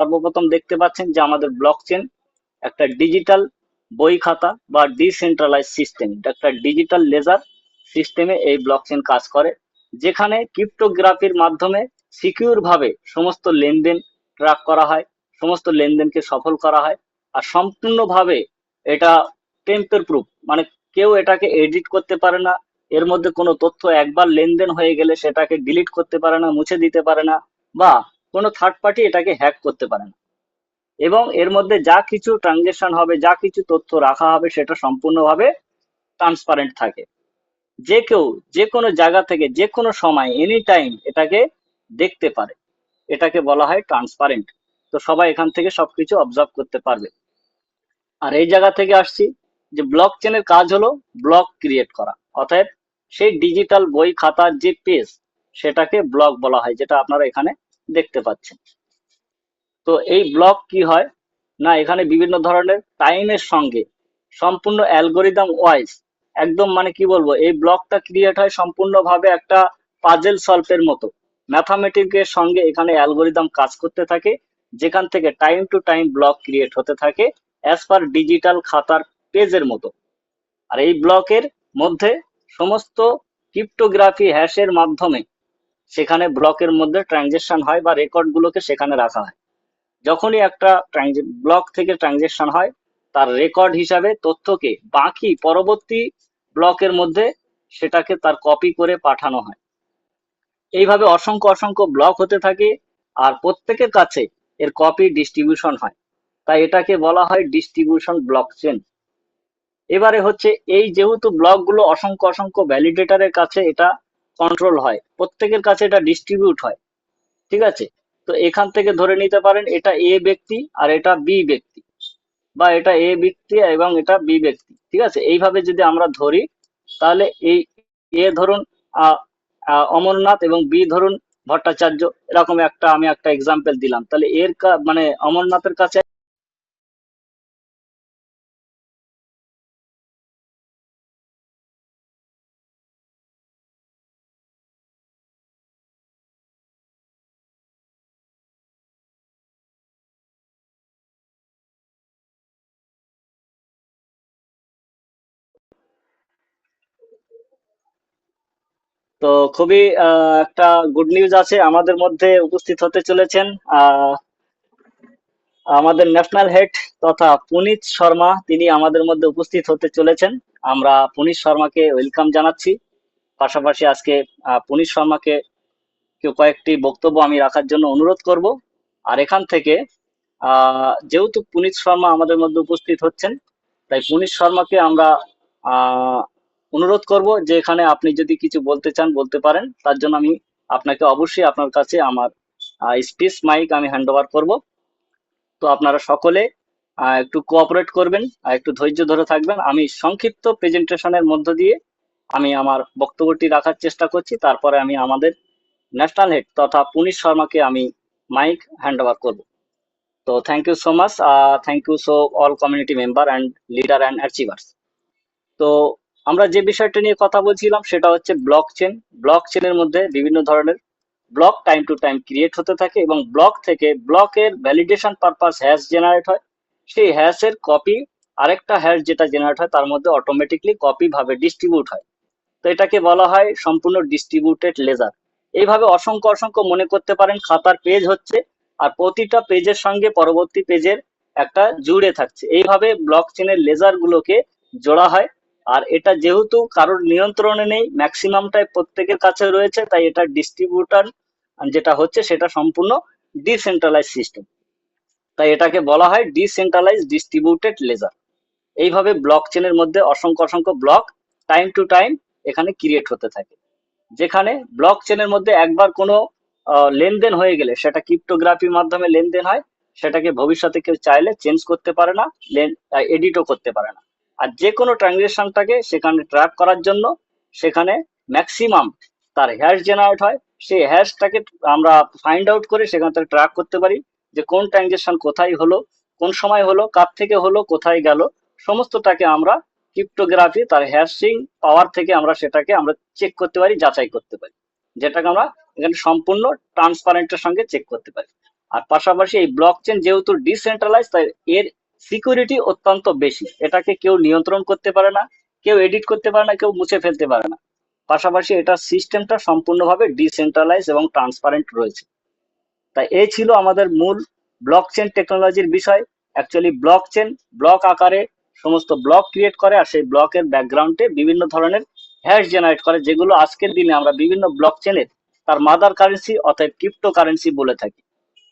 সর্বপ্রথম দেখতে পাচ্ছেন যে আমাদের ব্লক চেন একটা ডিজিটাল বই খাতা বা ডিসেন্ট্রালাইজ সিস্টেম, একটা ডিজিটাল লেজার সিস্টেমে এই ব্লক চেন কাজ করে, যেখানে ক্রিপ্টোগ্রাফির মাধ্যমে সিকিউর ভাবে সমস্ত লেনদেন ট্র্যাক করা হয়, সমস্ত লেনদেনকে সফল করা হয়। আর সম্পূর্ণভাবে এটা টেম্পের প্রুফ, মানে কেউ এটাকে এডিট করতে পারে না। এর মধ্যে কোনো তথ্য একবার লেনদেন হয়ে গেলে সেটাকে ডিলিট করতে পারে না, মুছে দিতে পারে না, বা কোনো থার্ড পার্টি এটাকে হ্যাক করতে পারে না। এবং এর মধ্যে যা কিছু ট্রানজেকশন হবে, যা কিছু তথ্য রাখা হবে, সেটা সম্পূর্ণভাবে ট্রান্সপারেন্ট থাকে। যে কেউ যে কোনো জায়গা থেকে যে কোনো সময় এনি টাইম এটাকে দেখতে পারে। এটাকে বলা হয় ট্রান্সপারেন্ট। তো সবাই এখান থেকে সবকিছু অবজার্ভ করতে পারবে। আর এই জায়গা থেকে আসছি যে ব্লক চেনের কাজ হলো ব্লক ক্রিয়েট করা, অর্থাৎ সেই ডিজিটাল বই খাতার যে পেজ, সেটাকে ব্লক বলা হয়, যেটা আপনারা এখানে দেখতে পাচ্ছেন। তো এই ব্লক কি হয় না, এখানে বিভিন্ন ধরনের টাইমের সঙ্গে সম্পূর্ণ অ্যালগোরিদম ওয়াইজ, একদম মানে কি বলবো, এই ব্লকটা ক্রিয়েট হয় সম্পূর্ণভাবে একটা পাজেল সলভের মতো। ম্যাথামেটিক্সের সঙ্গে এখানে অ্যালগোরিদম কাজ করতে থাকে, যেখান থেকে time to time block create হতে থাকে অ্যাজ পার ডিজিটাল খাতার পেজের মতো। আর এই ব্লকের মধ্যে সমস্ত ক্রিপ্টোগ্রাফি হ্যাশের মাধ্যমে সেখানে ব্লকের মধ্যে ট্রানজেকশন হয় বা রেকর্ড গুলোকে সেখানে রাখা হয়। যখনই একটা ব্লক থেকে ট্রানজেকশন হয়, তার রেকর্ড হিসাবে তথ্যকে বাকি পরবর্তী ব্লকের মধ্যে সেটাকে তার কপি করে পাঠানো হয়। এইভাবে অসংখ্য অসংখ্য ব্লক হতে থাকে, আর প্রত্যেকের কাছে এর কপি ডিস্ট্রিবিউশন হয়। তাই এটাকে বলা হয় ডিস্ট্রিবিউশন ব্লক চেন। এবারে হচ্ছে, এই যেহেতু ব্লকগুলো অসংখ্য অসংখ্য ভ্যালিডেটরের কাছে এটা কন্ট্রোল হয়, প্রত্যেকের কাছে এটা ডিস্ট্রিবিউট হয়, ঠিক আছে? তো এখান থেকে ধরে নিতে পারেন এটা এ ব্যক্তি আর এটা বি ব্যক্তি, বা এটা এ ব্যক্তি এবং এটা বি ব্যক্তি, ঠিক আছে? এইভাবে যদি আমরা ধরি, তাহলে এই এ ধরুন অমরনাথ, এবং বি ধরুন ভট্টাচার্য, এরকম একটা আমি একটা এক্সাম্পল দিলাম। তাহলে মানে অমরনাথের কাছে তো খুবই একটা গুড নিউজ আছে, আমাদের মধ্যে উপস্থিত হতে চলেছেন আহ আমাদের ন্যাশনাল হেড তথা পুনিত শর্মা, তিনি আমাদের মধ্যে উপস্থিত হতে চলেছেন। আমরা পুনিত শর্মাকে ওয়েলকাম জানাচ্ছি। পাশাপাশি আজকে পুনিত শর্মাকে কয়েকটি বক্তব্য আমি রাখার জন্য অনুরোধ করব। আর এখান থেকে যেহেতু পুনিত শর্মা আমাদের মধ্যে উপস্থিত হচ্ছেন, তাই পুনিত শর্মাকে আমরা আহ, অনুরোধ করব যে এখানে আপনি যদি কিছু বলতে চান বলতে পারেন। তার জন্য আমি আপনাকে অবশ্যই আপনার কাছে আমার স্পিচ মাইক আমি হ্যান্ড ওভার করবো। তো আপনারা সকলে একটু কোঅপারেট করবেন আর একটু ধৈর্য ধরে থাকবেন। আমি সংক্ষিপ্ত প্রেজেন্টেশনের মধ্য দিয়ে আমি আমার বক্তব্যটি রাখার চেষ্টা করছি, তারপরে আমি আমাদের ন্যাশনাল হেড তথা পুনিত শর্মাকে আমি মাইক হ্যান্ড ওভার করবো। তো thank you so much, thank you so all community member and leader and achievers. তো আমরা যে বিষয়টা নিয়ে কথা বলছিলাম সেটা হচ্ছে ব্লক চেন। ব্লক চেনের মধ্যে বিভিন্ন ধরনের block time to time create হতে থাকে, এবং ব্লক থেকে ব্লকের ভ্যালিডেশন পারপাস হ্যাশ জেনারেট হয়। সেই হ্যাশের কপি আরেকটা হ্যাশ যেটা জেনারেট হয় তার মধ্যে অটোমেটিকলি কপি ভাবে ডিস্ট্রিবিউট হয়। তো এটাকে বলা হয় সম্পূর্ণ ডিস্ট্রিবিউটেড লেজার। এইভাবে অসংখ্য অসংখ্য মনে করতে পারেন খাতার পেজ হচ্ছে, আর প্রতিটা পেজের সঙ্গে পরবর্তী পেজের একটা জুড়ে থাকছে। এইভাবে ব্লক চেনের লেজার গুলোকে জোড়া হয়। আর এটা যেহেতু কারোর নিয়ন্ত্রণে নেই, ম্যাক্সিমামটাই প্রত্যেকের কাছে রয়েছে, তাই এটা ডিস্ট্রিবিউটার যেটা হচ্ছে সেটা সম্পূর্ণ ডিসেন্ট্রালাইজ সিস্টেম। তাই এটাকে বলা হয় ডিসেন্ট্রালাইজ ডিস্ট্রিবিউটেড লেজার। এইভাবে ব্লক চেনের মধ্যে অসংখ্য অসংখ্য ব্লক টাইম টু টাইম এখানে ক্রিয়েট হতে থাকে, যেখানে ব্লক চেনের মধ্যে একবার কোনো লেনদেন হয়ে গেলে সেটা ক্রিপ্টোগ্রাফির মাধ্যমে লেনদেন হয়, সেটাকে ভবিষ্যতে কেউ চাইলে চেঞ্জ করতে পারে না, এডিটও করতে পারে না। আর যে কোনো ট্রানজেকশনটাকে সেখানে ট্র্যাক করার জন্য সেখানে ম্যাক্সিমাম তার হ্যাশ জেনারেট হয়। সেই হ্যাশটাকে আমরা ফাইন্ড আউট করে সেখান থেকে ট্র্যাক করতে পারি যে কোন ট্রানজেকশন কোথায় হলো, কোন সময় হলো, কার থেকে হলো, কোথায় গেল, সমস্তটাকে আমরা ক্রিপ্টোগ্রাফি তার হ্যাশিং পাওয়ার থেকে আমরা সেটাকে আমরা চেক করতে পারি, যাচাই করতে পারি, যেটাকে আমরা এখানে সম্পূর্ণ ট্রান্সপারেন্টের সঙ্গে চেক করতে পারি। আর পাশাপাশি এই ব্লক চেন যেহেতু ডিসেন্ট্রালাইজ, তাই এর সিকিউরিটি অত্যন্ত বেশি। এটাকে কেউ নিয়ন্ত্রণ করতে পারে না, কেউ এডিট করতে পারে না, কেউ মুছে ফেলতে পারে না। পাশাপাশি এটার সিস্টেমটা সম্পূর্ণভাবে ডিসেন্ট্রালাইজ এবং ট্রান্সপারেন্ট রয়েছে। তাই এই ছিল আমাদের মূল ব্লকচেন টেকনোলজির বিষয়। অ্যাকচুয়ালি ব্লকচেন ব্লক আকারে সমস্ত ব্লক ক্রিয়েট করে, আর সেই ব্লকের ব্যাকগ্রাউন্ডে বিভিন্ন ধরনের হ্যাশ জেনারেট করে, যেগুলো আজকের দিনে আমরা বিভিন্ন ব্লকচেনের তার মাদার কারেন্সি অর্থাৎ ক্রিপ্টো কারেন্সি বলে থাকি।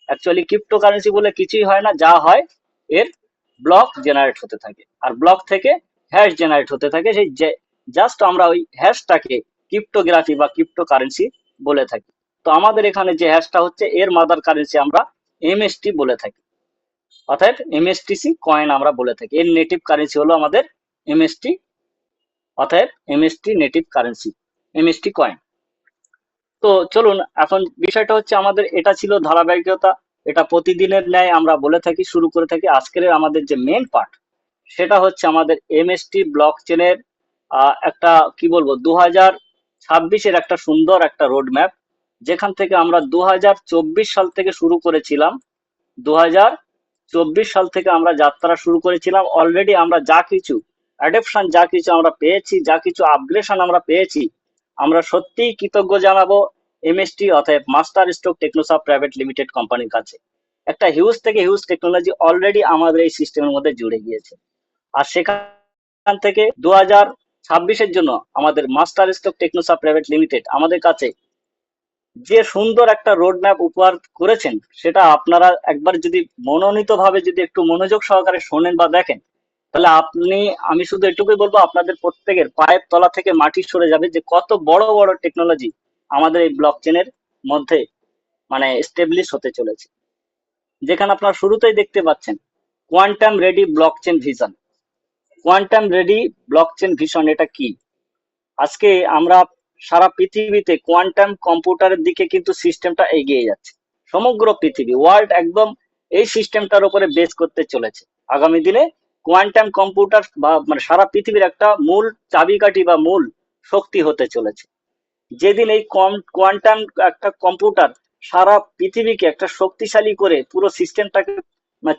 অ্যাকচুয়ালি ক্রিপ্টো কারেন্সি বলে কিছুই হয় না, যা হয় এর ব্লক জেনারেট হতে থাকে, আর ব্লক থেকে হ্যাশ জেনারেট হতে থাকে। সেই জাস্ট আমরা ওই হ্যাশটাকে ক্রিপ্টোগ্রাফি বা ক্রিপ্টো কারেন্সি বলে থাকি। তো আমাদের এখানে যে হ্যাশটা হচ্ছে এর মাদার কারেন্সি আমরা এমএসটি বলে থাকি, অর্থাৎ এমএসটিসি কয়েন আমরা বলে থাকি। এর নেটিভ কারেন্সি হলো আমাদের এমএসটি, অর্থাৎ MST native currency, MST coin. তো চলুন, এখন বিষয়টা হচ্ছে আমাদের এটা ছিল ধারাবাহিকতা, এটা প্রতিদিনের ন্যায় আমরা বলে থাকি, শুরু করে থাকি। আজকের আমাদের যে মেন পার্ট, সেটা হচ্ছে আমাদের এমএসটি ব্লক চেনের একটা কি বলবো 2026-এর একটা সুন্দর একটা রোড ম্যাপ, যেখান থেকে আমরা 2024 সাল থেকে শুরু করেছিলাম। 2024 সাল থেকে আমরা যাত্রা শুরু করেছিলাম। অলরেডি আমরা যা কিছু অ্যাডপশন, যা কিছু আমরা পেয়েছি, যা কিছু আপগ্রেশন আমরা পেয়েছি, আমরা সত্যিই কৃতজ্ঞ জানাবো এমএসটি অর্থাৎ মাস্টার স্ট্রোক টেকনোসফট প্রাইভেট লিমিটেড কোম্পানির কাছে। একটা হিউজ থেকে হিউজ টেকনোলজি অলরেডি আমাদের এই সিস্টেমের মধ্যে জুড়ে গিয়েছে। আর সেখান থেকে 2026-এর জন্য আমাদের মাস্টার স্ট্রোক টেকনোসফট প্রাইভেট লিমিটেড আমাদের কাছে যে সুন্দর একটা রোড ম্যাপ উপহার করেছেন, সেটা আপনারা একবার যদি মনোনীত ভাবে যদি একটু মনোযোগ সহকারে শোনেন বা দেখেন, তাহলে আমি শুধু এটুকুই বলবো, আপনাদের প্রত্যেকের পায়ের তলা থেকে মাটি সরে যাবে যে কত বড় বড় টেকনোলজি আমাদের এই ব্লক চেনের মধ্যে মানে এস্টাবলিশ হতে চলেছে। যেখানে আপনারা শুরুতেই দেখতে পাচ্ছেন quantum ready block chain vision. Quantum ready block chain vision এটা কি? আজকে আমরা সারা পৃথিবীতে কোয়ান্টাম কম্পিউটারের দিকে কিন্তু সিস্টেমটা এগিয়ে যাচ্ছে। সমগ্র পৃথিবী ওয়ার্ল্ড একদম এই সিস্টেমটার উপরে বেস করতে চলেছে। আগামী দিনে কোয়ান্টাম কম্পিউটার বা মানে সারা পৃথিবীর একটা মূল চাবিকাঠি বা মূল শক্তি হতে চলেছে। যেদিন এই কোয়ান্টাম একটা কম্পিউটার সারা পৃথিবীকে একটা শক্তিশালী করে পুরো সিস্টেমটাকে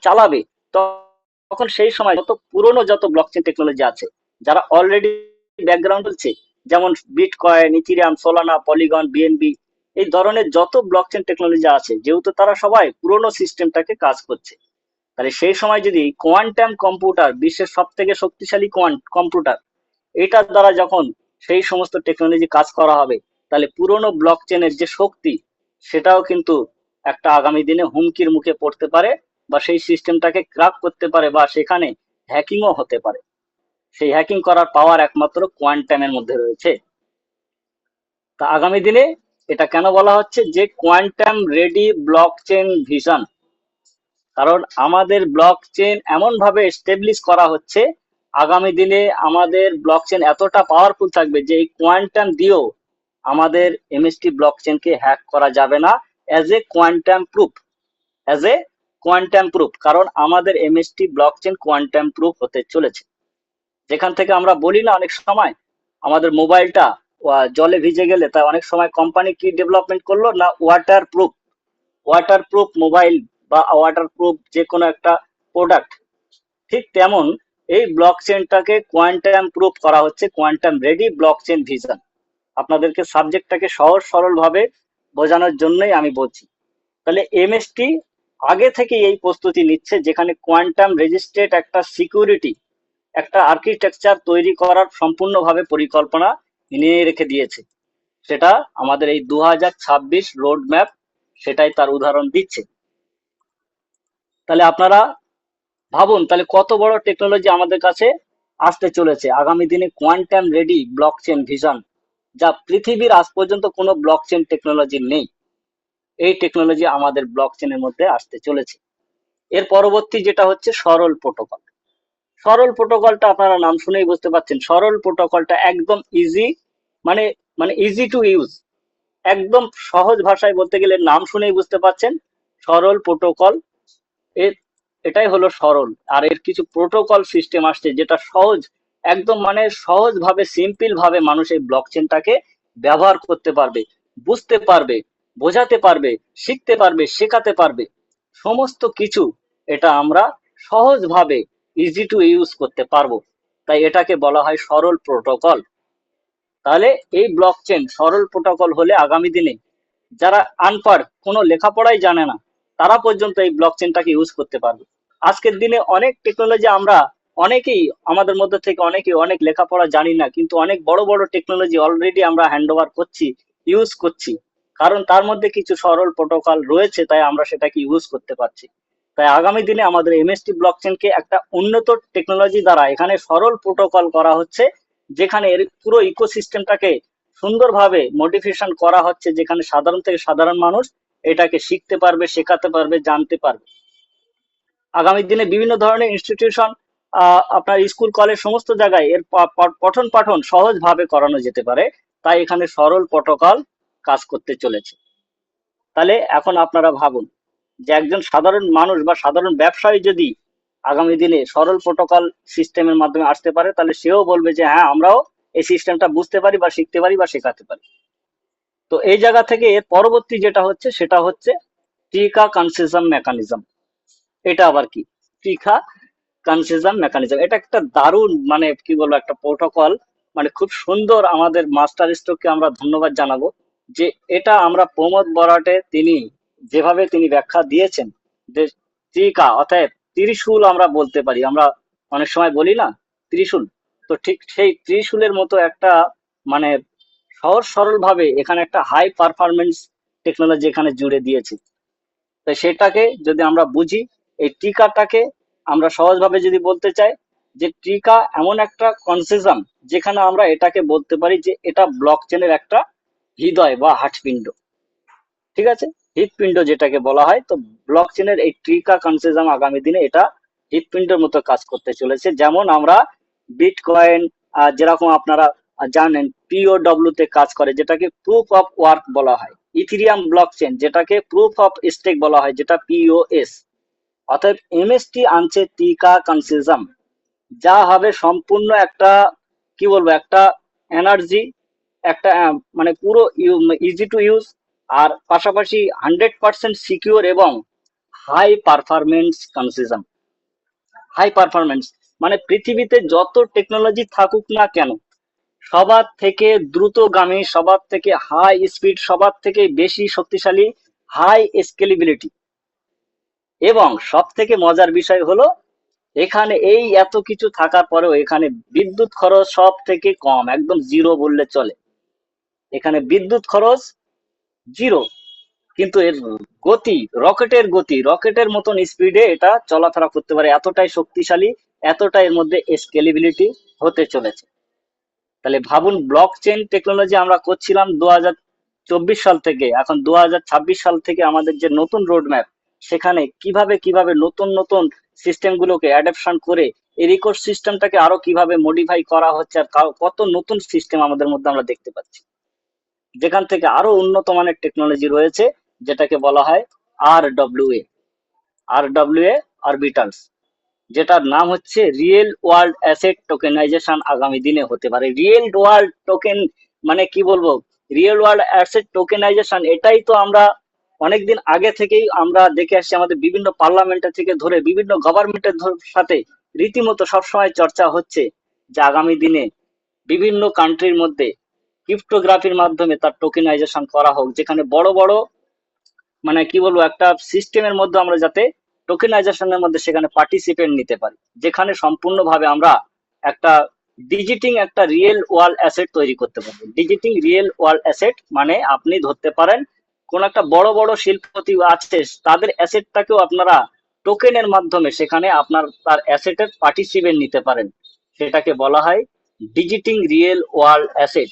চালাবে, তখন সেই সময় যত ব্লকচেন টেকনোলজি আছে, যারা অলরেডি ব্যাকগ্রাউন্ড চলছে, যেমন bitcoin, ethereum, Solana, polygon, BNB, এই ধরনের যত ব্লকচেন টেকনোলজি আছে, যেহেতু তারা সবাই পুরোনো সিস্টেমটাকে কাজ করছে, তাহলে সেই সময় যদি কোয়ান্টাম কম্পিউটার, বিশ্বের সব থেকে শক্তিশালী কম্পিউটার, এটার দ্বারা যখন সেই সমস্ত টেকনোলজি কাজ করা হবে, তাহলে পুরোনো ব্লকচেনের যে শক্তি, সেটাও কিন্তু একটা আগামী দিনে হুমকির মুখে পড়তে পারে, বা সেই সিস্টেমটাকে ক্র্যাক করতে পারে, বা সেখানে হ্যাকিংও হতে পারে। সেই হ্যাকিং করার পাওয়ার একমাত্র কোয়ান্টামের মধ্যে রয়েছে। তা আগামী দিনে এটা কেন বলা হচ্ছে যে কোয়ান্টাম রেডি ব্লকচেন ভিশন? কারণ আমাদের ব্লকচেন এমন ভাবে এস্টাবলিশ করা হচ্ছে, আগামী দিনে আমাদের ব্লকচেন এতটা পাওয়ারফুল থাকবে যে এই কোয়ান্টাম দিয়েও আমাদের এমএসটি ব্লকচেনকে হ্যাক করা যাবে না, as a quantum proof, as a quantum proof. কারণ আমাদের এমএসটি ব্লকচেন কোয়ান্টাম প্রুফ হতে চলেছে। যেখান থেকে আমরা বলি না অনেক সময় আমাদের মোবাইলটা জলে ভিজে গেলে, তাই অনেক সময় কোম্পানি কি ডেভেলপমেন্ট করলো না, water proof, water proof mobile বা ওয়াটার প্রুফ যে কোনো একটা প্রোডাক্ট। ঠিক তেমন এই ব্লকচেনটাকে কোয়ান্টাম প্রুফ করা হচ্ছে, কোয়ান্টাম রেডি ব্লকচেন ভিশন। আপনাদেরকে সাবজেক্টটাকে সহজ সরল ভাবে বোঝানোর জন্যই আমি বলছি। তাহলে এমএসটি আগে থেকে এই প্রস্তুতি নিচ্ছে, যেখানে কোয়ান্টাম রেজিস্ট্রেট একটা সিকিউরিটি, একটা আর্কিটেকচার তৈরি করার সম্পূর্ণভাবে পরিকল্পনা নিয়ে রেখে দিয়েছে। সেটা আমাদের এই 2026 রোড ম্যাপ সেটাই তার উদাহরণ দিচ্ছে। তাহলে আপনারা ভাবুন, তাহলে কত বড় টেকনোলজি আমাদের কাছে আসতে চলেছে আগামী দিনে। কোয়ান্টাম রেডি ব্লকচেন ভিশন, যা পৃথিবীর আজ পর্যন্ত কোনো ব্লকচেন টেকনোলজি নেই, এই টেকনোলজি আমাদের ব্লকচেনের মধ্যে আসতে চলেছে। এর পরবর্তী যেটা হচ্ছে সরল প্রোটোকল। সরল প্রোটোকলটা আপনারা নাম শুনেই বুঝতে পারছেন, সরল প্রোটোকলটা একদম ইজি, মানে মানে ইজি টু ইউজ, একদম সহজ ভাষায় বলতে গেলে নাম শুনেই বুঝতে পারছেন সরল প্রোটোকল। এর এটাই হলো সরল। আর এর কিছু প্রোটোকল সিস্টেম আসছে যেটা সহজ, একদম মানে সহজ ভাবে, সিম্পল ভাবে মানুষ এই ব্লকচেনটাকে ব্যবহার করতে পারবে, বুঝতে পারবে, বোঝাতে পারবে, শিখতে পারবে, শেখাতে পারবে। সমস্ত কিছু এটা আমরা সহজভাবে ইজি টু ইউজ করতে পারবো। তাই এটাকে বলা হয় সরল প্রোটোকল। তাহলে এই ব্লক চেন সরল প্রোটোকল হলে আগামী দিনে যারা আনপাড়, কোনো লেখাপড়াই জানে না, তারা পর্যন্ত এই ব্লক চেনটাকে ইউজ করতে পারবে। আজকের দিনে অনেক টেকনোলজি আমরা অনেকেই, আমাদের মধ্যে থেকে অনেকেই অনেক লেখাপড়া জানি না, কিন্তু অনেক বড় বড় টেকনোলজি অলরেডি আমরা হ্যান্ড ওভার করছি, ইউজ করছি। কারণ তার মধ্যে কিছু সরল প্রোটোকল রয়েছে, তাই আমরা সেটাকে ইউজ করতে পারছি। তাই আগামী দিনে আমাদের এমএসটি ব্লকচেনকে একটা উন্নত টেকনোলজি দ্বারা এখানে সরল প্রোটোকল করা হচ্ছে, যেখানে এর পুরো ইকোসিস্টেমটাকে সুন্দরভাবে মডিফিকেশন করা হচ্ছে, যেখানে সাধারণ থেকে সাধারণ মানুষ এটাকে শিখতে পারবে, শেখাতে পারবে, জানতে পারবে। আগামী দিনে বিভিন্ন ধরনের ইনস্টিটিউশন, আপনার স্কুল কলেজ সমস্ত জায়গায় এর পঠন পাঠন সহজভাবে করানো যেতে পারে। তাই এখানে সরল প্রোটোকল কাজ করতে চলেছে। তাহলে এখন আপনারা ভাবুন যে একজন সাধারণ মানুষ বা সাধারণ ব্যবসায়ী যদি আগামী দিনে সরল প্রোটোকল সিস্টেমের মাধ্যমে আসতে পারে, তাহলে সেও বলবে যে হ্যাঁ, আমরাও এই সিস্টেমটা বুঝতে পারি বা শিখতে পারি বা শেখাতে পারি। তো এই জায়গা থেকে এর পরবর্তী যেটা হচ্ছে সেটা হচ্ছে টিকা কনসেশন মেকানিজম। এটা আবার কি? টিকা কনসেশন মেকানিজম, এটা একটা দারুণ, মানে কি বলবো, একটা প্রোটোকল। মানে খুব সুন্দর। আমাদের মাস্টার স্ট্রোককে আমরা ধন্যবাদ জানাবো যে এটা আমরা প্রমোদ বরাটে তিনি যেভাবে তিনি ব্যাখ্যা দিয়েছেন, যে টিকা অর্থাৎ ত্রিশূল আমরা বলতে পারি, আমরা অনেক সময় বলি না ত্রিশূল, তো ঠিক সেই ত্রিশূলের মতো একটা, মানে সহজ সরল ভাবে এখানে একটা হাই পারফরমেন্স টেকনোলজি এখানে জুড়ে দিয়েছে। তো সেটাকে যদি আমরা বুঝি, এই টিকাটাকে আমরা সহজভাবে যদি বলতে চাই যে টিকা এমন একটা কনসেশন, যেখানে আমরা এটাকে বলতে পারি যে এটা ব্লক চেনের একটা হৃদয় বা হার্টপিণ্ড। ঠিক আছে, হৃৎপিণ্ড যেটাকে বলা হয়। তো ব্লক চেনের এই টিকা কনসেশন আগামী দিনে এটা হৃৎপিণ্ডের মতো কাজ করতে চলেছে। যেমন আমরা বিটকয়েন, যেরকম আপনারা জানেন পিওডব্লিউ তে কাজ করে, যেটাকে প্রুফ অফ ওয়ার্ক বলা হয়। ইথিরিয়াম ব্লকচেন যেটাকে প্রুফ অফ স্টেক বলা হয়, যেটা পিওএস। অতএব এমএসটি আনছে টিকা কনসেশন, যা হবে সম্পূর্ণ একটা, কি বলবো, একটা এনার্জি, একটা মানে পুরো ইজি টু ইউজ, আর পাশাপাশি 100% সিকিউর এবং high performance concession. High performance মানে পৃথিবীতে যত টেকনোলজি থাকুক না কেন, সবার থেকে দ্রুতগামী, সবার থেকে হাই স্পিড, সবার থেকে বেশি শক্তিশালী, হাই স্কেলেবিলিটি। এবং সব থেকে মজার বিষয় হলো এখানে এই এত কিছু থাকার পরেও এখানে বিদ্যুৎ খরচ সব থেকে কম, একদম জিরো বললে চলে। এখানে বিদ্যুৎ খরচ জিরো, কিন্তু এর গতি, রকেটের গতি, রকেটের মতন স্পিডে এটা চলাফেরা করতে পারে, এতটাই শক্তিশালী, এতটাই এর মধ্যে স্কেলেবিলিটি হতে চলেছে। তাহলে ভাবুন, ব্লক চেন টেকনোলজি আমরা করছিলাম 2024 সাল থেকে, এখন 2026 সাল থেকে আমাদের যে নতুন রোড ম্যাপ, সেখানে কিভাবে কিভাবে নতুন নতুন সিস্টেম গুলোকে অ্যাডাপশন করে এই রিকোর্স সিস্টেমটাকে আরো কিভাবে মডিফাই করা হচ্ছে, আর কত নতুন সিস্টেম আমাদের মধ্যে আমরা দেখতে পাচ্ছি, যেখান থেকে আরো উন্নত মানের টেকনোলজি রয়েছে, যেটাকে বলা হয় আরডব্লিউএ। আরডব্লিউএ অরবিটালস, যেটার নাম হচ্ছে রিয়েল ওয়ার্ল্ড অ্যাসেট টোকেনাইজেশন আগামী দিনে হতে পারে। রিয়েল ওয়ার্ল্ড টোকেন মানে কি বলবো, রিয়েল ওয়ার্ল্ড অ্যাসেট টোকেনাইজেশন, এটাই তো আমরা অনেকদিন আগে থেকেই আমরা দেখে আসছি, আমাদের বিভিন্ন পার্লামেন্টের থেকে ধরে বিভিন্ন গভর্নমেন্টের সাথে রীতিমতো সবসময় চর্চা হচ্ছে যে আগামী দিনে বিভিন্ন কান্ট্রির মধ্যে ক্রিপ্টোগ্রাফির মাধ্যমে তার টোকেনাইজেশন করা হোক, যেখানে বড় বড়, মানে কি বলবো, একটা সিস্টেমের মধ্যে আমরা যাতে টোকেনাইজেশনের মধ্যে সেখানে পার্টিসিপেট নিতে পারি, যেখানে সম্পূর্ণভাবে আমরা একটা ডিজিটিং একটা রিয়েল ওয়ার্ল্ড অ্যাসেট তৈরি করতে পারবো। ডিজিটিং রিয়েল ওয়ার্ল্ড অ্যাসেট মানে আপনি ধরতে পারেন কোন একটা বড় বড় শিল্পপতি আছে, তাদের অ্যাসেটটাকেও আপনারা টোকেনের মাধ্যমে সেখানে আপনার তার অ্যাসেটের পার্টিসিপেট নিতে পারেন। সেটাকে বলা হয় ডিজিটিং রিয়েল ওয়ার্ল্ড অ্যাসেট।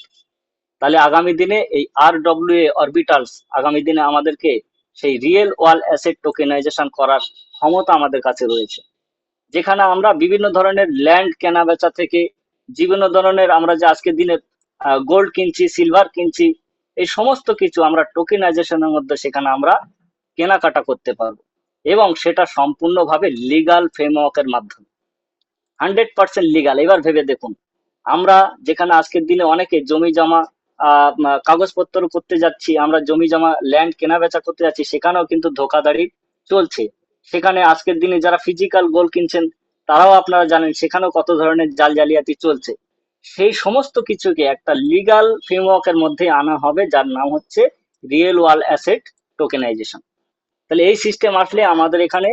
তাহলে আগামী দিনে এই আরডব্লিউএ অরবিটালস আগামী দিনে আমাদেরকে সেই রিয়েল ওয়ার্ল্ড অ্যাসেট টোকেনাইজেশন করার ক্ষমতা আমাদের কাছে রয়েছে, যেখানে আমরা বিভিন্ন ধরনের ল্যান্ড কেনা বেচা থেকে বিভিন্ন ধরনের, আমরা যে আজকের দিনে গোল্ড কিনছি, সিলভার কিনছি, এই সমস্ত কিছু আমরা টোকেনাইজেশনের মধ্যে সেখানে আমরা কেনাকাটা করতে পারবো, এবং সেটা সম্পূর্ণভাবে লিগাল ফ্রেমওয়ার্কের মাধ্যমে, 100% লিগাল। এবার ভেবে দেখুন, আমরা যেখানে আজকের দিনে অনেকে জমি জমা কাগজপত্র করতে যাচ্ছি, আমরা জমি জমা ল্যান্ড কেনা বেচা করতে যাচ্ছি, সেখানেও কিন্তু ধোকাধাড়ি চলছে। সেখানে আজকের দিনে যারা ফিজিক্যাল গোল্ড কিনছেন তারাও আপনারা জানেন সেখানেও কত ধরনের জাল জালিয়াতি চলছে। সেই সমস্ত কিছুকে একটা লিগাল ফ্রেমওয়ার্কের মধ্যে আনা হবে, যার নাম হচ্ছে রিয়েল ওয়ার্ল্ড অ্যাসেট টোকেনাইজেশন। তাহলে এই সিস্টেম আসলে আমাদের এখানে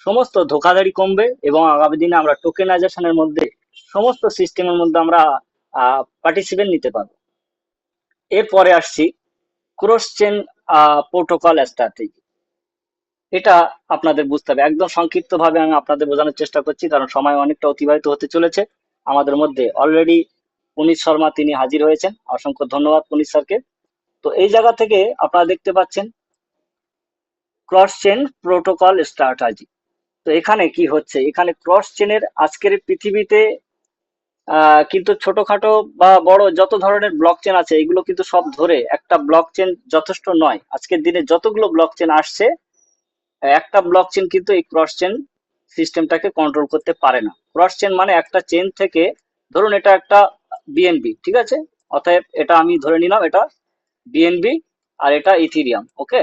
সমস্ত ধোঁকাধড়ি কমবে এবং আগামী দিনে আমরা টোকেনাইজেশনের মধ্যে সমস্ত সিস্টেমের মধ্যে আমরা পার্টিসিপেট নিতে পারবো। এরপরে আসছি ক্রস চেন প্রোটোকল স্ট্র্যাটেজি। এটা আপনাদের বুঝতে হবে, একদম সংক্ষিপ্ত ভাবে আমি আপনাদের বোঝানোর চেষ্টা করছি কারণ সময় অনেকটা অতিবাহিত হতে চলেছে। আমাদের মধ্যে অলরেডি পুনিত শর্মা তিনি হাজির হয়েছেন, অসংখ্য ধন্যবাদ পুনিত স্যারকে। তো এই জায়গা থেকে আপনারা দেখতে পাচ্ছেন ক্রস চেন প্রোটোকল স্ট্র্যাটেজি। তো এখানে কি হচ্ছে, এখানে ক্রস চেনের আজকের পৃথিবীতে কিন্তু ছোটখাটো বা বড় যত ধরনের ব্লক চেন আছে এগুলো কিন্তু সব ধরে একটা ব্লক চেন যথেষ্ট নয়। আজকের দিনে যতগুলো ব্লক চেন আসছে, একটা ব্লক চেন কিন্তু এই ক্রস চেন সিস্টেমটাকে কন্ট্রোল করতে পারে না। ক্রস চেন মানে একটা চেন থেকে, ধরুন এটা একটা বিএনবি, ঠিক আছে, অতএব এটা আমি ধরে নিলাম এটা বিএনবি আর এটা ইথিরিয়াম, ওকে।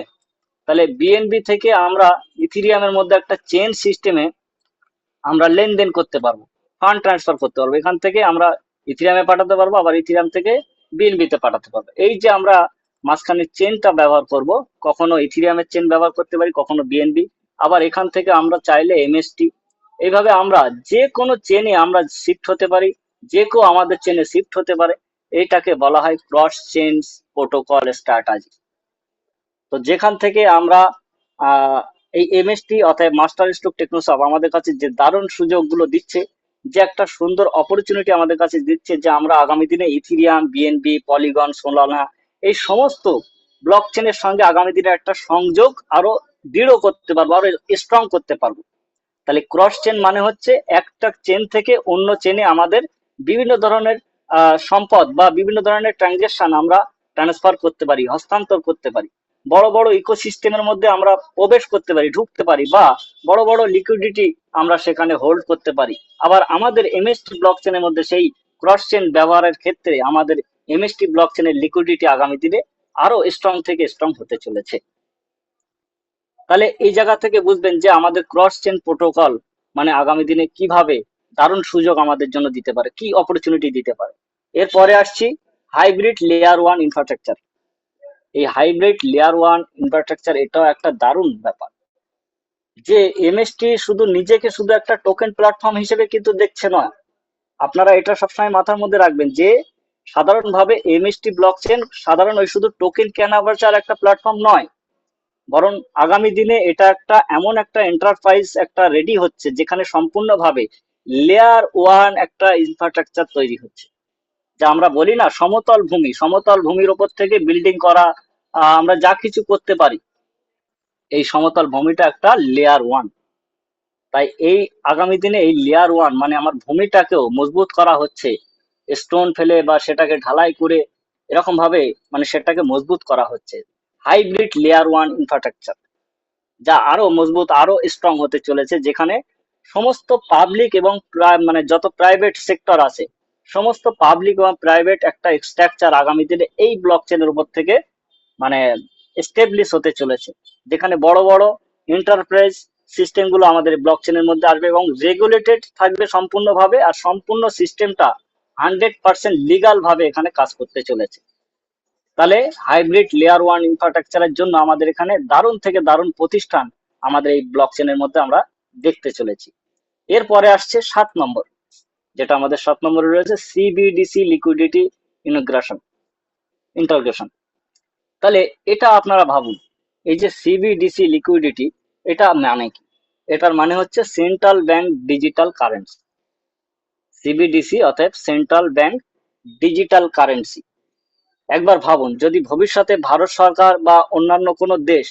তাহলে বিএনবি থেকে আমরা ইথিরিয়ামের মধ্যে একটা চেন সিস্টেমে আমরা লেনদেন করতে পারবো, ফান্ড ট্রান্সফার করতে পারবো। এখান থেকে আমরা ইথিরিয়ামে পাঠাতে পারবো, আবার ইথিরিয়াম থেকে বিএনবি তে পাঠাতে পারবো। এই যে আমরা মাঝখানে চেনটা ব্যবহার করব, কখনো ইথিরিয়ামের চেন ব্যবহার করতে পারি, কখনো বিএনবি, আবার এখান থেকে আমরা চাইলে এমএসটি, এইভাবে আমরা যে কোনো চেনে আমরা শিফট হতে পারি, যে কেউ আমাদের চেনে শিফট হতে পারে। এইটাকে বলা হয় ক্রস চেন প্রোটোকল স্ট্র্যাটেজি। তো যেখান থেকে আমরা আহ, এই এমএসটি অর্থাৎ মাস্টার স্ট্রোক টেকনোসফট আমাদের কাছে যে দারুণ সুযোগগুলো দিচ্ছে, যে একটা সুন্দর অপরচুনিটি আমাদের কাছে দিচ্ছে, যে আমরা আগামী দিনে ইথিরিয়াম, বিএনবি, পলিগন, সোলানা এই সমস্ত ব্লক চেনের সঙ্গে আগামী দিনে একটা সংযোগ আরো দৃঢ় করতে পারবো, আরো স্ট্রং করতে পারবো। তাহলে ক্রস চেন মানে হচ্ছে একটা চেন থেকে অন্য চেনে আমাদের বিভিন্ন ধরনের সম্পদ বা বিভিন্ন ধরনের ট্রানজেকশন আমরা ট্রান্সফার করতে পারি, হস্তান্তর করতে পারি। বড় বড় ইকোসিস্টেমের মধ্যে আমরা প্রবেশ করতে পারি, ঢুকতে পারি, বা বড় বড় লিকুইডিটি আমরা সেখানে হোল্ড করতে পারি। আবার আমাদের এমএসটি ব্লক চেনের মধ্যে সেই ক্রস চেন ব্যবহারের ক্ষেত্রে আমাদের এমএসটি ব্লক চেনের লিকুইডিটি আগামী দিনে আরো স্ট্রং থেকে স্ট্রং হতে চলেছে। তাহলে এই জায়গা থেকে বুঝবেন যে আমাদের ক্রস চেন প্রোটোকল মানে আগামী দিনে কিভাবে দারুণ সুযোগ আমাদের জন্য দিতে পারে, কি অপরচুনিটি দিতে পারে। এরপরে আসছি হাইব্রিড লেয়ার ওয়ান ইনফ্রাস্ট্রাকচার। এই হাইব্রিড লেয়ার ওয়ান ইনফ্রাস্ট্রাকচার এটাও একটা দারুণ ব্যাপার, যে এমএসটি শুধু নিজেকে শুধু একটা টোকেন প্ল্যাটফর্ম হিসেবে কিন্তু দেখছে না। আপনারা এটা সবসময় মাথার মধ্যে রাখবেন যে সাধারণভাবে এমএসটি ব্লকচেন সাধারণ ওই শুধু টোকেন কেনা বেচার একটা প্ল্যাটফর্ম নয়, বরং আগামী দিনে এটা একটা এমন একটা এন্টারপ্রাইজ একটা রেডি হচ্ছে যেখানে সম্পূর্ণভাবে লেয়ার ওয়ান একটা ইনফ্রাস্ট্রাকচার তৈরি হচ্ছে। যা আমরা বলি না সমতল ভূমি, সমতল ভূমির ওপর থেকে বিল্ডিং করা, আমরা যা কিছু করতে পারি, এই সমতল ভূমিটা একটা লেয়ার ওয়ান। তাই এই আগামী দিনে এই লেয়ার ওয়ান মানে আমার ভূমিটাকেও মজবুত করা হচ্ছে, স্টোন ফেলে বা সেটাকে ঢালাই করে এরকম ভাবে মানে সেটাকে মজবুত করা হচ্ছে। হাইব্রিড লেয়ার ওয়ান ইনফ্রাস্ট্রাকচার যা আরো মজবুত আরো স্ট্রং হতে চলেছে, যেখানে সমস্ত পাবলিক এবং মানে যত প্রাইভেট সেক্টর আছে সমস্ত পাবলিক এবং প্রাইভেট একটা স্ট্রাকচার আগামী দিনে এই ব্লক চেনের উপর থেকে মানে এস্টাবলিশ হতে চলেছে, যেখানে বড় বড় এন্টারপ্রাইজ সিস্টেম গুলো আমাদের ব্লক চেনের মধ্যে আসবে এবং রেগুলেটেড থাকবে সম্পূর্ণভাবে, আর সম্পূর্ণ সিস্টেমটা 100% লিগাল ভাবে এখানে কাজ করতে চলেছে। তাহলে হাইব্রিড লেয়ার ওয়ান ইনফ্রাস্ট্রাকচারের জন্য আমাদের এখানে দারুণ থেকে দারুণ প্রতিষ্ঠান আমাদের এই ব্লক চেনের মধ্যে আমরা দেখতে চলেছি। এরপরে আসছে 7 নম্বর, যেটা আমাদের 7 নম্বরে রয়েছে সিবিডিসি লিকুইডিটি ইন্টিগ্রেশন ইন্টারগ্রেশন। তাহলে এটা আপনারা ভাবুন, এই যে সিবিডিসি লিকুইডিটি, এটা মানে কি? এটার মানে হচ্ছে central bank digital currency. CBDC অর্থাৎ সেন্ট্রাল ব্যাংক ডিজিটাল কারেন্সি। একবার ভাবুন, যদি ভবিষ্যতে ভারত সরকার বা অন্যান্য কোনো দেশ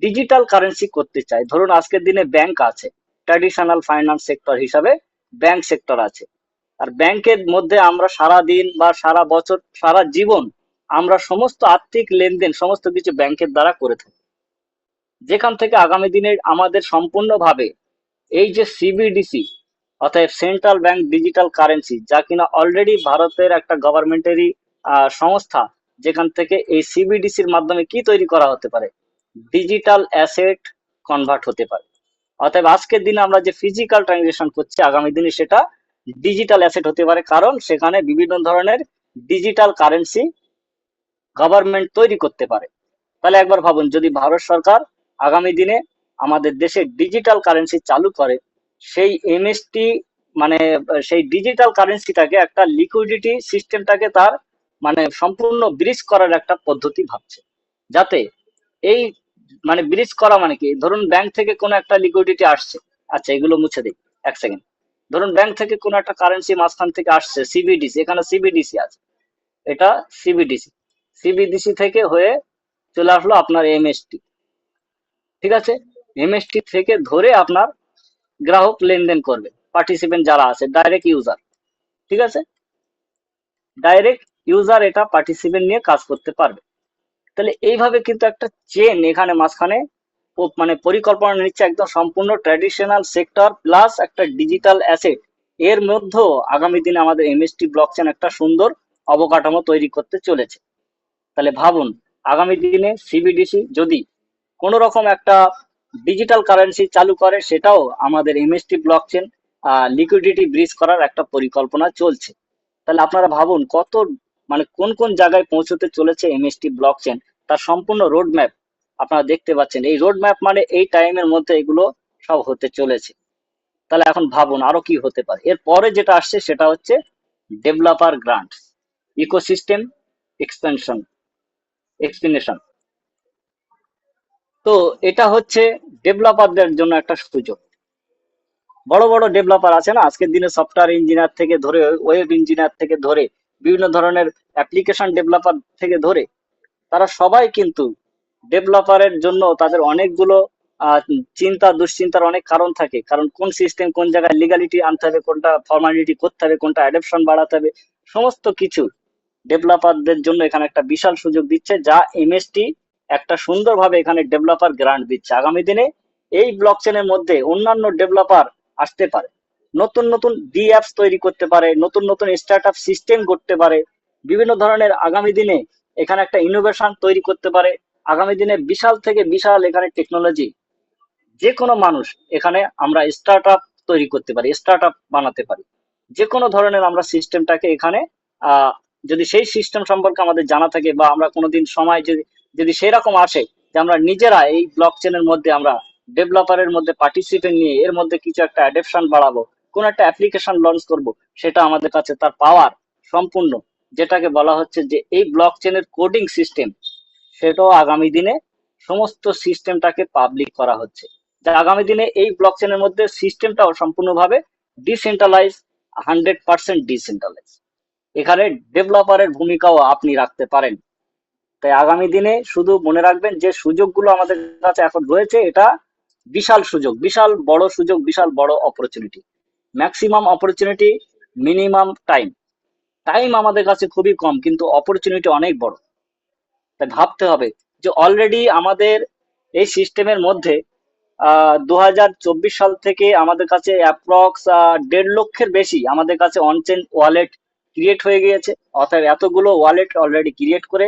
ডিজিটাল কারেন্সি করতে চায়, ধরুন আজকের দিনে ব্যাংক আছে, ট্র্যাডিশনাল ফাইন্যান্স সেক্টর হিসাবে ব্যাংক সেক্টর আছে, আর ব্যাংকের মধ্যে আমরা সারা দিন বা সারা বছর সারা জীবন আমরা সমস্ত আর্থিক লেনদেন সমস্ত কিছু ব্যাংকের দ্বারা করে থাকি। যেখান থেকে আগামী দিনে আমাদের সম্পূর্ণভাবে এই যে সিবিডিসি অর্থাৎ সেন্ট্রাল ব্যাংক ডিজিটাল কারেন্সি, যা কিনা অলরেডি ভারতের একটা গভর্নমেন্টেরই সংস্থা, যেখান থেকে এই সিবিডিসির মাধ্যমে কি তৈরি করা হতে পারে, ডিজিটাল অ্যাসেট কনভার্ট হতে পারে। অতএব আজকের দিনে আমরা যে ফিজিক্যাল ট্রানজেকশন করছি, আগামী দিনে সেটা ডিজিটাল অ্যাসেট হতে পারে, কারণ সেখানে বিভিন্ন ধরনের ডিজিটাল কারেন্সি গভর্নমেন্ট তৈরি করতে পারে। তাহলে একবার ভাবুন, যদি ভারত সরকার আগামী দিনে আমাদের দেশে ডিজিটাল কারেন্সি চালু করে, সেই এমএসটি মানে সেই ডিজিটাল কারেন্সিটাকে একটা লিকুইডিটি সিস্টেমটাকে তার মানে সম্পূর্ণ ব্রিজ করার একটা পদ্ধতি ভাবছে, যাতে এই মানে ব্রিজ করা মানে কি, ধরুন ব্যাংক থেকে কোনো একটা লিকুইডিটি আসছে, আচ্ছা এগুলো মুছে দিই এক সেকেন্ড। ধরুন ব্যাংক থেকে কোনো একটা কারেন্সি মাঝখান থেকে আসছে সিবিডিসি, এখানে সিবিডিসি আছে, এটা সিবিডিসি, সিবিডিসি থেকে হয়ে চলে আসলো আপনার এমএসটি, ঠিক আছে। এমএসটি থেকে ধরে আপনার গ্রাহক লেনদেন করবে, পার্টিসিপেন্ট যারা আছে ডাইরেক্ট ইউজার, ঠিক আছে, ডাইরেক্ট ইউজার এটা পার্টিসিপেন্ট নিয়ে কাজ করতে পারবে। তাহলে এইভাবে কিন্তু একটা চেন এখানে মাঝখানে মানে পরিকল্পনা নিচ্ছে, একদম সম্পূর্ণ ট্র্যাডিশনাল সেক্টর প্লাস একটা ডিজিটাল অ্যাসেট, এর মধ্যেও আগামী দিনে আমাদের এমএসটি ব্লকচেন একটা সুন্দর অবকাঠামো তৈরি করতে চলেছে। তাহলে ভাবুন, আগামী দিনে সিবিডিসি যদি কোনো রকম একটা ডিজিটাল কারেন্সি চালু করে, সেটাও আমাদের এমএসটি ব্লকচেন লিকুইডিটি ব্রিজ করার একটা পরিকল্পনা চলছে। তাহলে আপনারা ভাবুন কত মানে কোন কোন জায়গায় পৌঁছতে চলেছে এমএসটি ব্লকচেন, তার সম্পূর্ণ রোড ম্যাপ আপনারা দেখতে পাচ্ছেন। এই রোড ম্যাপ মানে এই টাইমের মধ্যে এগুলো সব হতে চলেছে। তাহলে এখন ভাবুন আরো কি হতে পারে। এর পরে যেটা আসছে সেটা হচ্ছে developer grant, ecosystem expansion explanation. তো এটা হচ্ছে ডেভেলপারদের জন্য একটা সুযোগ। বড় বড় ডেভেলপার আছে না, আজকের দিনে সফটওয়্যার ইঞ্জিনিয়ার থেকে ধরে ওয়েব ইঞ্জিনিয়ার থেকে ধরে বিভিন্ন ধরনের অ্যাপ্লিকেশন ডেভেলপার থেকে ধরে, তারা সবাই কিন্তু ডেভেলপারের জন্য তাদের অনেকগুলো চিন্তা দুশ্চিন্তার অনেক কারণ থাকে, কারণ কোন সিস্টেম কোন জায়গায় লিগালিটি আনতে হবে, কোনটা ফর্মালিটি করতে হবে, কোনটা অ্যাডপশন বাড়াতে হবে, সমস্ত কিছু ডেভেলপারদের জন্য এখানে একটা বিশাল সুযোগ দিচ্ছে, যা এমএসটি একটা সুন্দরভাবে এখানে ডেভেলপার গ্রান্ট দিচ্ছে। আগামী দিনে এই ব্লকচেনের মধ্যে অন্যান্য ডেভেলপার আসতে পারে, নতুন নতুন ডি অ্যাপস তৈরি করতে পারে, নতুন নতুন স্টার্ট আপ সিস্টেম করতে পারে, বিভিন্ন ধরনের আগামী দিনে এখানে একটা ইনোভেশন তৈরি করতে পারে। আগামী দিনে বিশাল থেকে বিশাল এখানে টেকনোলজি, যে কোনো মানুষ এখানে আমরা স্টার্ট আপ তৈরি করতে পারি, স্টার্ট আপ বানাতে পারি, যে কোনো ধরনের আমরা সিস্টেমটাকে এখানে আহ যদি সেই সিস্টেম সম্পর্কে আমাদের জানা থাকে, বা আমরা কোনোদিন সময় যদি যদি সেই রকম আসে যে আমরা নিজেরা এই ব্লক চেনের মধ্যে আমরা ডেভেলপারের মধ্যে পার্টিসিপেন্ট নিয়ে এর মধ্যে কিছু একটা অ্যাডপশন বাড়াবো, কোন একটা অ্যাপ্লিকেশন লঞ্চ করব, সেটা আমাদের কাছে তার পাওয়ার সম্পূর্ণ, যেটাকে বলা হচ্ছে যে এই ব্লক চেনের কোডিং সিস্টেম, সেটাও আগামী দিনে সমস্ত সিস্টেমটাকে পাবলিক করা হচ্ছে, যা আগামী দিনে এই ব্লকচেনের মধ্যে সিস্টেমটাও সম্পূর্ণভাবে ডিসেন্ট্রালাইজ, 100% ডিসেন্ট্রালাইজ। এখানে ডেভেলপারের ভূমিকাও আপনি রাখতে পারেন। তাই আগামী দিনে শুধু মনে রাখবেন যে সুযোগগুলো আমাদের কাছে এখন রয়েছে, এটা বিশাল সুযোগ, বিশাল বড় সুযোগ, বিশাল বড় opportunity. Maximum opportunity, minimum time. Time আমাদের কাছে খুবই কম, কিন্তু অপরচুনিটি অনেক বড়। তাই ভাবতে হবে যে অলরেডি আমাদের এই সিস্টেমের মধ্যে 2024 সাল থেকে আমাদের কাছে অ্যাপ্রক্স 1.5 লক্ষের বেশি আমাদের কাছে অনচেন ওয়ালেট ক্রিয়েট হয়ে গিয়েছে। অর্থাৎ এতগুলো ওয়ালেট অলরেডি ক্রিয়েট করে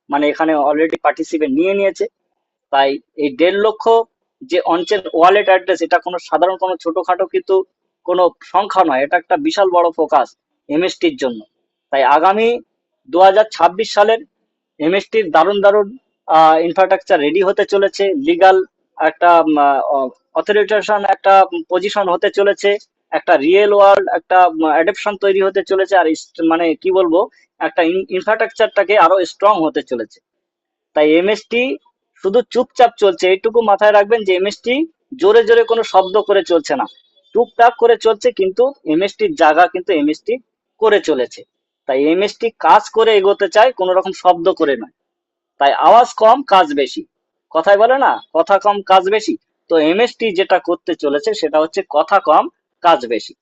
মানে এখানে অলরেডি পার্টিসিপেন্ট নিয়ে নিয়েছে। তাই এই 1.5 লক্ষ যে অনচেন ওয়ালেট অ্যাড্রেস, এটা কোনো সাধারণ কোনো ছোটখাটো কিন্তু কোনো সংখ্যা নয়, এটা একটা বিশাল বড় ফোকাস এমএসটির জন্য। তাই আগামী 2026 সালের এমএসটির দারুণ দারুণ ইনফ্রাস্ট্রাকচার রেডি হতে চলেছে, লিগাল একটা অথরিটেশন একটা পজিশন হতে চলেছে, একটা রিয়েল ওয়ার্ল্ড একটা অ্যাডপশন তৈরি হতে চলেছে, আর মানে কি বলবো, একটা ইনফ্রাস্ট্রাকচারটাকে আরো স্ট্রং হতে চলেছে। তাই এমএসটি শুধু চুপচাপ চলছে, এইটুকু মাথায় রাখবেন যে এমএসটি জোরে জোরে কোনো শব্দ করে চলছে না, টুকটাক করে চলছে, কিন্তু এমএসটির জায়গা কিন্তু এমএসটি করে চলেছে। তাই এমএসটি কাজ করে এগোতে চায়, কোনো রকম শব্দ করে নয়। তাই আওয়াজ কম কাজ বেশি, কথায় বলে না কথা কম কাজ বেশি। তো এমএসটি যেটা করতে চলেছে সেটা হচ্ছে কথা কম কাজ বেশি।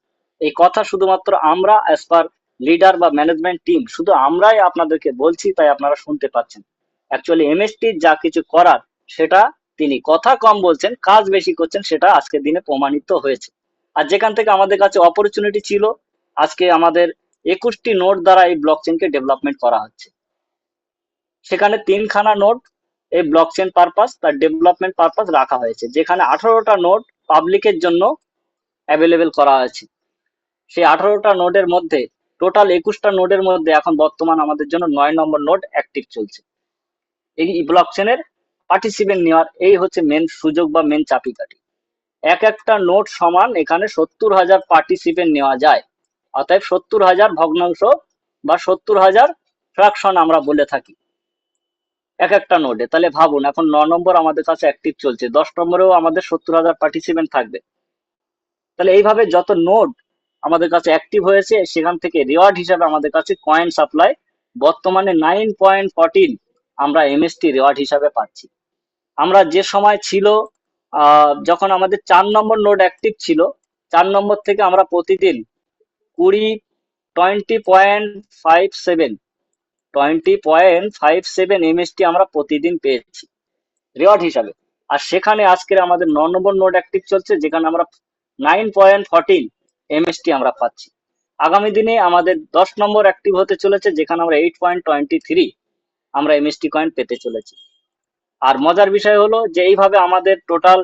এই কথা শুধুমাত্র আমরা অ্যাজ পার লিডার বা ম্যানেজমেন্ট টিম, শুধু আমরাই আপনাদেরকে বলছি, তাই আপনারা শুনতে পাচ্ছেন। অ্যাকচুয়ালি এমএসটি যা কিছু করার, সেটা তিনি কথা কম বলছেন কাজ বেশি করছেন, সেটা আজকের দিনে প্রমাণিত হয়েছে। আর যেখান থেকে আমাদের কাছে অপরচুনিটি ছিল, আজকে আমাদের 21টি নোড দ্বারা এই ব্লকচেনকে ডেভেলপমেন্ট করা হচ্ছে। সেখানে 3খানা নোড এই ব্লক চেন পারপাস তার ডেভেলপমেন্ট পারপাস রাখা হয়েছে, যেখানে 18টা নোড পাবলিকের জন্য অ্যাভেলেবেল করা হয়েছে। সেই 18টা নোডের মধ্যে টোটাল 21টা নোডের মধ্যে এখন বর্তমান আমাদের জন্য 9 নম্বর নোড অ্যাক্টিভ চলছে। এই ব্লক চেনের পার্টিসিপেন্ট নেওয়ার এই হচ্ছে মেন সুযোগ বা মেন চাবিকাঠি। এক একটা নোড সমান এখানে 70,000 পার্টিসিপেন্ট নেওয়া যায়। অতএব 70,000 ভগ্নাংশ বা 70,000 ফ্র্যাকশন আমরা বলে থাকি এক একটা নোডে। তাহলে ভাবুন, এখন 9 নম্বর আমাদের কাছে অ্যাক্টিভ চলছে, 10 নম্বরেও আমাদের 70,000 পার্টিসিপেন্ট থাকবে। তাহলে এইভাবে যত নোড আমাদের কাছে অ্যাক্টিভ হয়েছে সেখান থেকে রিওয়ার্ড হিসাবে আমাদের কাছে কয়েন সাপ্লাই বর্তমানে 9.14 আমরা এমএসটি রিওয়ার্ড হিসাবে পাচ্ছি। আমরা যে সময় ছিল যখন আমাদের 4 নম্বর নোড অ্যাক্টিভ ছিল, 4 নম্বর থেকে আমরা প্রতিদিন 20.57 এমএসটি আমরা প্রতিদিন পেয়েছি রিওয়ার্ড হিসাবে। আর সেখানে আজকের আমাদের 9 নম্বর নোড অ্যাক্টিভ চলছে, যেখানে আমরা 9.14 এমএসটি আমরা পাচ্ছি। আগামী দিনে আমাদের 10 নম্বর অ্যাক্টিভ হতে চলেছে, যেখানে আমরা 8.23 আমরা এমএসটি কয়েন পেতে চলেছি। আর মজার বিষয় হলো যে এইভাবে আমাদের টোটাল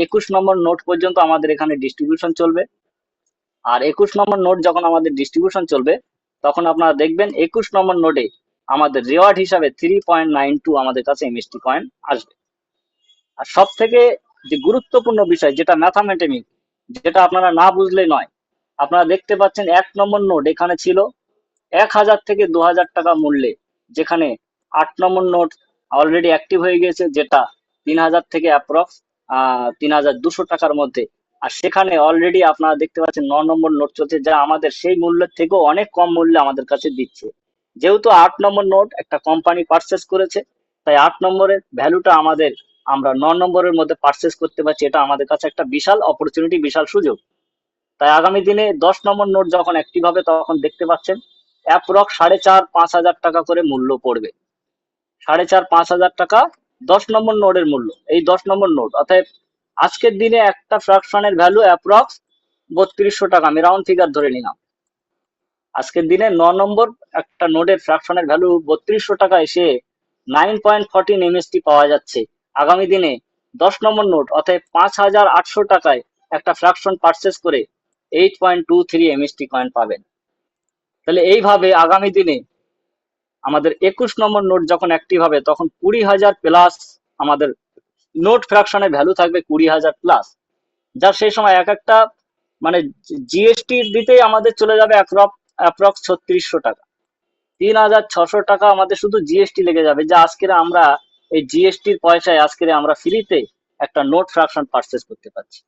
21 নম্বর নোট পর্যন্ত আমাদের এখানে ডিস্ট্রিবিউশন চলবে। আর 21 নম্বর নোট যখন আমাদের ডিস্ট্রিবিউশন চলবে, তখন আপনারা দেখবেন 21 নম্বর নোটে আমাদের রিওয়ার্ড হিসাবে 3.92 আমাদের কাছে এমএসটি কয়েন আসবে। আর সব থেকে যে গুরুত্বপূর্ণ বিষয়, যেটা ম্যাথামেটিক, যেটা আপনারা না বুঝলে নয়, আপনারা দেখতে পাচ্ছেন 1 নম্বর নোট এখানে ছিল 1,000 থেকে 2,000 টাকা মূল্যে, যেখানে 8 নম্বর নোট অলরেডি অ্যাক্টিভ হয়ে গেছে, যেটা 3,000 থেকে অ্যাপ্রক্স 3,200 টাকার মধ্যে। আর সেখানে অলরেডি আপনারা দেখতে পাচ্ছেন 9 নম্বর নোট চলছে, যা আমাদের সেই মূল্যের থেকেও অনেক কম মূল্যে আমাদের কাছে দিচ্ছে। যেহেতু 8 নম্বর নোট একটা কোম্পানি পারচেস করেছে, তাই 8 নম্বরের ভ্যালুটা আমরা 9 নম্বরের মধ্যে পারচেস করতে পারছি। এটা আমাদের কাছে একটা বিশাল অপরচুনিটি, বিশাল সুযোগ। তাই আগামী দিনে 10 নম্বর নোট যখন অ্যাক্টিভ হবে, তখন দেখতে পাচ্ছেন অ্যাপ্রক্স 4,500-5,000 টাকা করে মূল্য পড়বে। 4,500-5,000 টাকা 10 নম্বর নোটের মূল্য, এই 10 নম্বর নোট। অতএব আজকের দিনে একটা ফ্র্যাকশনের ভ্যালু অ্যাপ্রক্স 3200 টাকা, আমি রাউন্ড ফিগার ধরে নিলাম। আজকের দিনে 9 নম্বর একটা নোটের ফ্র্যাকশনের ভ্যালু 3200 টাকা এসে 9.14 এমএসটি পাওয়া যাচ্ছে। আগামী দিনে 10 নম্বর নোট অতএব 5,800 টাকায় একটা ফ্র্যাকশন পারচেস করে 8.23 এমএসটি কয়েন পাবেন। তাহলে এইভাবে আগামী দিনে আমাদের 21 নম্বর নোট যখন অ্যাক্টিভ হবে, তখন 20,000 প্লাস আমাদের নোট ফ্র্যাকশনের ভ্যালু থাকবে, 20,000 প্লাস, যা সেই সময় এক একটা মানে জিএসটি দিতেই আমাদের চলে যাবে অ্যাপ্রক্স 3600 টাকা। 3,600 টাকা আমাদের শুধু জিএসটি লেগে যাবে, যা আজকের আমরা এই জিএসটির পয়সায় আজকের আমরা ফ্রিতে একটা নোট ফ্র্যাকশন পারচেস করতে পারছি।